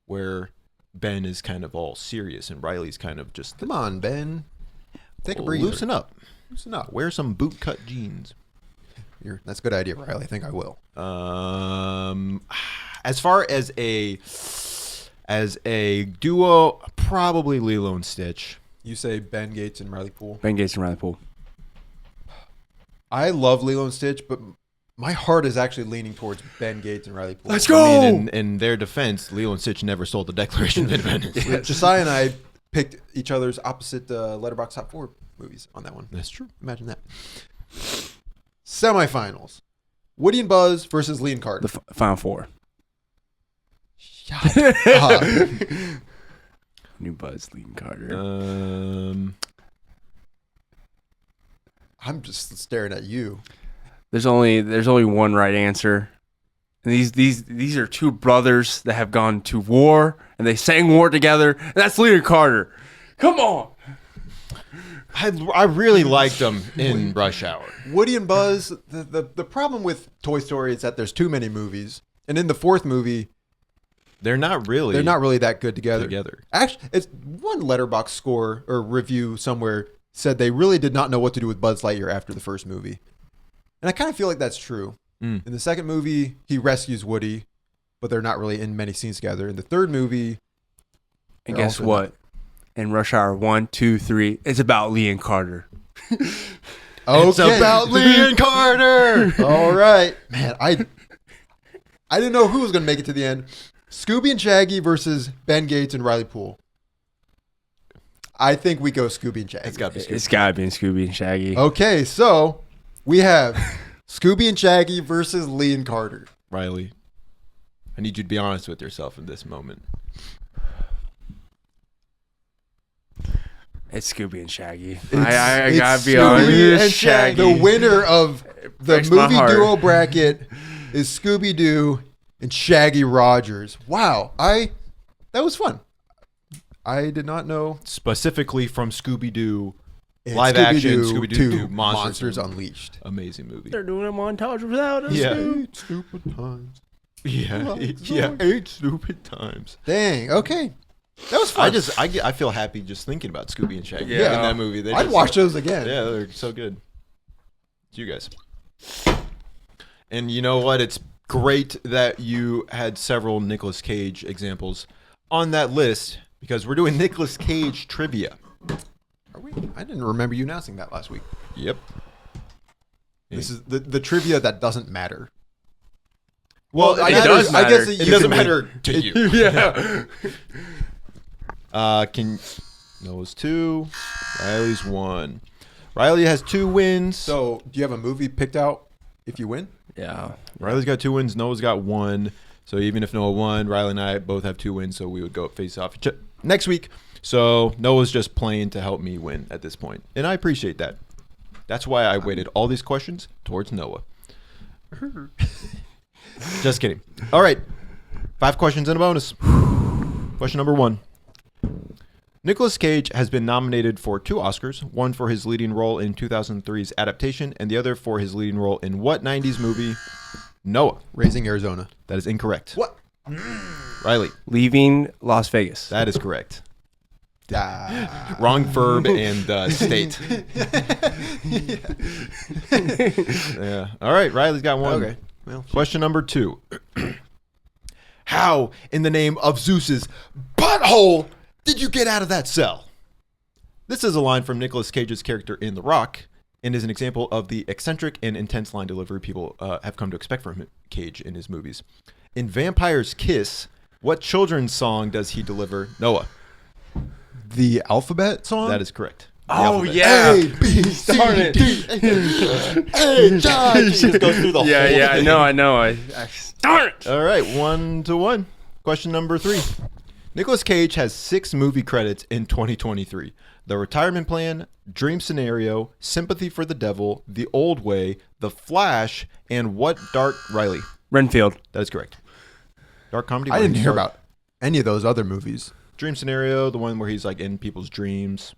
where Ben is kind of all serious and Riley's kind of just Come on, Ben. Take a breather. loosen up. Loosen up. Wear some bootcut jeans. That's a good idea, Riley. I think I will. As far as a duo, probably Lilo and Stitch. You say Ben Gates and Riley Poole. Ben Gates and Riley Poole. I love Lilo and Stitch, but my heart is actually leaning towards Ben Gates and Riley Poole. Let's go. I mean, in their defense, Lilo and Stitch never sold the Declaration of Independence. Josiah and I picked each other's opposite Letterboxd top 4 movies on that one. That's true. Imagine that. Semifinals. Woody and Buzz versus Lee and Carter. The Final Four. Shut up. New Buzz, Lee and Carter. I'm just staring at you. There's only one right answer. And these are two brothers that have gone to war and they sang war together. And that's Lee and Carter. Come on. I really liked them in Rush Hour. Woody and Buzz, the problem with Toy Story is that there's too many movies. And in the fourth movie, they're not really that good together. Actually, it's one Letterboxd score or review somewhere said they really did not know what to do with Buzz Lightyear after the first movie. And I kind of feel like that's true. In the second movie, he rescues Woody, but they're not really in many scenes together. In the third movie... And guess what? In Rush Hour 1, 2, 3, it's about Lee and Carter. Okay. It's about Lee and Carter! All right. Man, I didn't know who was going to make it to the end. Scooby and Shaggy versus Ben Gates and Riley Poole. I think we go Scooby and Shaggy. It's got to be Scooby. It's got to be Scooby and Shaggy. Okay, so we have Scooby and Shaggy versus Lee and Carter. Riley, I need you to be honest with yourself in this moment. It's Scooby and Shaggy. I gotta be Scooby honest. and Shaggy. The winner of the Breaks my movie heart. duo bracket is Scooby-Doo and Shaggy Rogers. Wow, that was fun. I did not know. Specifically from Scooby-Doo, And live action Scooby-Doo Scooby-Doo 2, 2, Monsters Unleashed. Amazing movie. They're doing a montage without us. Yeah. dude. 8 stupid times. Yeah, yeah, 8 stupid times. Dang. Okay, that was fun. I feel happy just thinking about Scooby and Shaggy Yeah. in that movie. They I'd just- watch those again. Yeah, they're so good. It's you guys. And you know what? It's great that you had several Nicolas Cage examples on that list because we're doing Nicolas Cage trivia. Are we? I didn't remember you announcing that last week. Yep. This is the trivia that doesn't matter. Well, I it guess- does I matter. guess that It you doesn't can matter to you. Yeah. Noah's 2, Riley's 1. Riley has 2 wins. So, do you have a movie picked out if you win? Yeah. Riley's got 2 wins. Noah's got 1. So even if Noah won, Riley and I both have 2 wins. So we would go face off next week. So Noah's just playing to help me win at this point, and I appreciate that. That's why I weighted all these questions towards Noah. Just kidding. All right, 5 questions and a bonus. Question number 1. Nicolas Cage has been nominated for 2 Oscars, one for his leading role in 2003's adaptation, and the other for his leading role in what 90s movie? Noah. Raising Arizona. That is incorrect. What? Riley. Leaving Las Vegas. That is correct. Ah. Wrong verb and state. Yeah. All right. Riley's got 1. Okay. Well, Question number 2. How, in the name of Zeus's butthole, did you get out of that cell? This is a line from Nicolas Cage's character in The Rock and is an example of the eccentric and intense line delivery people have come to expect from Cage in his movies. In Vampire's Kiss, what children's song does he deliver? Noah. the alphabet song? That is correct. The Oh, alphabet. yeah. A, B, C, Darn it. D, H, I, It just goes through the whole Yeah, I thing. know. I darn it. All right, 1-1. Question number 3. Nicolas Cage has 6 movie credits in 2023. The Retirement Plan, Dream Scenario, Sympathy for the Devil, The Old Way, The Flash, and what dark... Riley. Renfield. That is correct. Dark comedy. I where didn't he's hear dark. about any of those other movies. Dream Scenario, the one where he's like in people's dreams.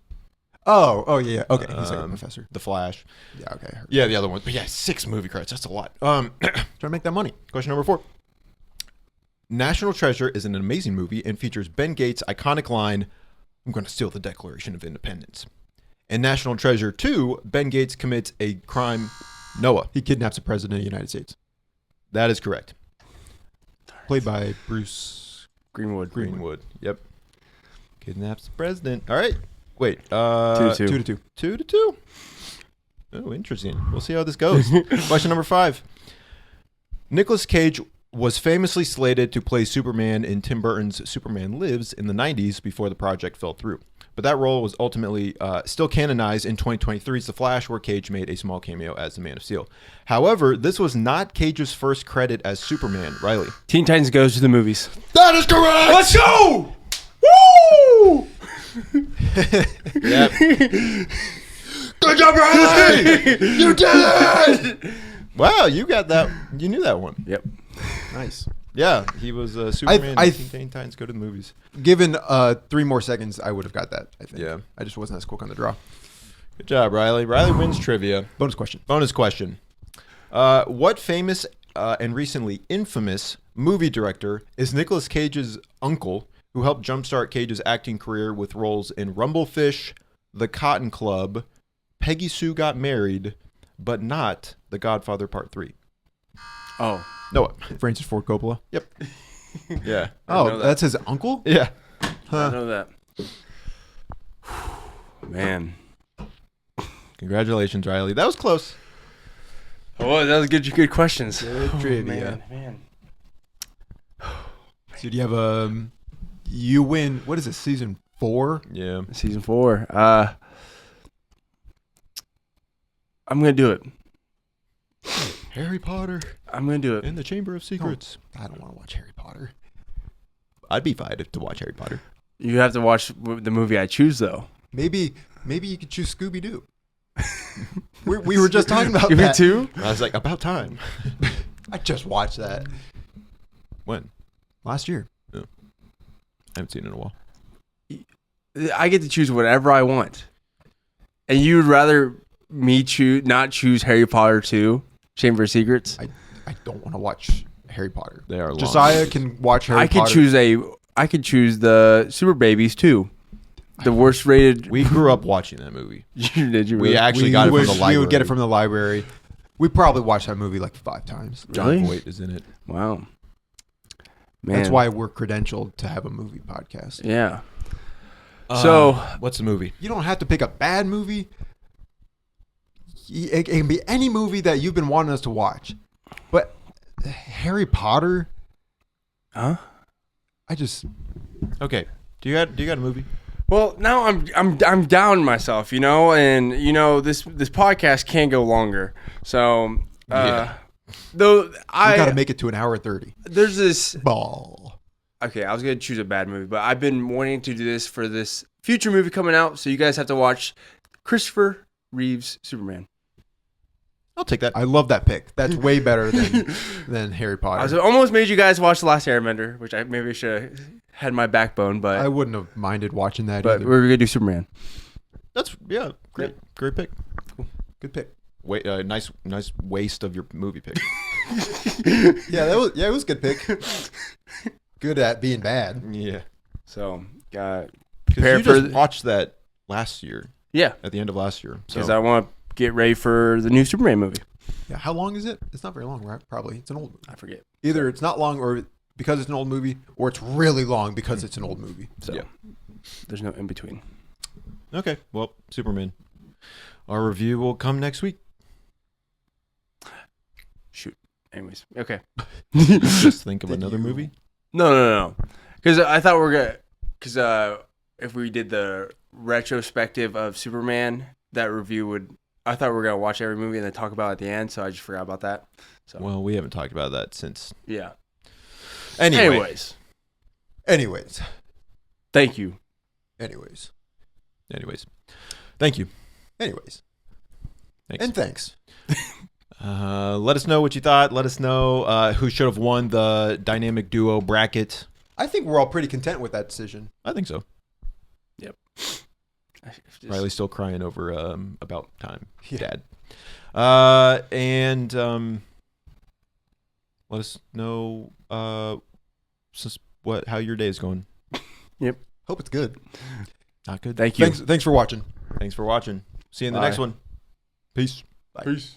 Oh, yeah. Okay, he's like a professor. The Flash. Yeah, okay. I heard. Yeah, the other one. But yeah, 6 movie credits. That's a lot. Trying to make that money. Question number 4. National Treasure is an amazing movie and features Ben Gates' iconic line, "I'm going to steal the Declaration of Independence." In National Treasure 2, Ben Gates commits a crime. Noah. He kidnaps the president of the United States. That is correct. Played by Bruce Greenwood. Greenwood. Yep. Kidnaps the president. All right. Wait. 2-2. 2-2. Oh, interesting. We'll see how this goes. Question number 5. Nicolas Cage was famously slated to play Superman in Tim Burton's Superman Lives in the 90s before the project fell through. but that role was ultimately still canonized in 2023's The Flash, where Cage made a small cameo as the Man of Steel. However, this was not Cage's first credit as Superman. Riley. Teen Titans Goes to the movies. That is correct! Let's go! Woo! Yep. Good job, Riley! You did it! Wow, you got that. You knew that one. Yep. Nice. Yeah, he was Superman. I Teen Titans Go to the Movies. Given 3 more seconds, I would have got that, I think. Yeah. I just wasn't as quick on the draw. Good job, Riley. Riley wins trivia. Bonus question. Bonus question. What famous and recently infamous movie director is Nicolas Cage's uncle, who helped jumpstart Cage's acting career with roles in Rumblefish, The Cotton Club, Peggy Sue Got Married, but not The Godfather Part 3? Oh. No. Francis Ford Coppola. Yep. Yeah. Oh, that's his uncle? Yeah. I know that. Man. Congratulations, Riley. That was close. Oh, that was good questions. Good trivia. Man. So do you have you win, what is it, season 4? Yeah. Season 4. I'm going to do it. Harry Potter I'm going to do it. in the Chamber of Secrets. I don't want to watch Harry Potter. I'd be fine to watch Harry Potter. You have to watch the movie I choose, though. Maybe you could choose Scooby-Doo. we were just talking about Scooby that. 2? I was like, about time. I just watched that When? last year. I haven't seen it in a while. I get to choose whatever I want. And you'd rather me not choose Harry Potter 2, Chamber of Secrets? I don't want to watch Harry Potter. They are long. Josiah can watch Harry Potter. I could choose the Super Babies 2. The worst rated. We grew up watching that movie. Did you really? We actually got it from the library. We would get it from the library. We probably watched that movie like 5 times. John Really? Voight is in it. Wow. Man. That's why we're credentialed to have a movie podcast. Yeah. So, What's the movie? You don't have to pick a bad movie. It can be any movie that you've been wanting us to watch. But Harry Potter, huh? I just Okay. Do you got a movie? Well, now I'm down myself, and this podcast can go longer. So, though we got to make it to an hour 30. There's this. Ball. Okay, I was gonna choose a bad movie, but I've been wanting to do this for this future movie coming out. So you guys have to watch Christopher Reeves Superman. I'll take that. I love that pick. That's way better than Harry Potter. I was almost made you guys watch The Last Airbender, which I maybe should have had my backbone, but I wouldn't have minded watching that but either. we're gonna do Superman. That's great. Great pick. Good pick. Wait, nice waste of your movie pick. It was a good pick. Good at being bad. Yeah. So, Because prepare you for just watched that last year. Yeah, At the end of last year. because So I want to get ready for the new Superman movie. Yeah, how long is it? It's not very long, right? Probably. It's an old movie. I forget. Either it's not long or because it's an old movie, or it's really long because it's an old movie. So, Yeah. there's no in between. okay. Well, Superman. Our review will come next week. Shoot. Anyways, okay. Just think of another you- movie. No. Because I thought if we did the retrospective of Superman, that review would. I thought we were gonna watch every movie and then talk about it at the end, so I just forgot about that. So Well, we haven't talked about that since. yeah. Anyways. Anyways. Thank you. Anyways. Thank you. Anyways. Thanks. And thanks. Let us know what you thought. Let us know who should have won the dynamic duo bracket. I think we're all pretty content with that decision. I think so. Yep. Riley's still crying over about time, Yeah. Dad. And let us know how your day is going. Hope it's good. Not good. Thank you. Thanks for watching. Thanks for watching. See you in the Bye. next one. Peace. Bye. Peace.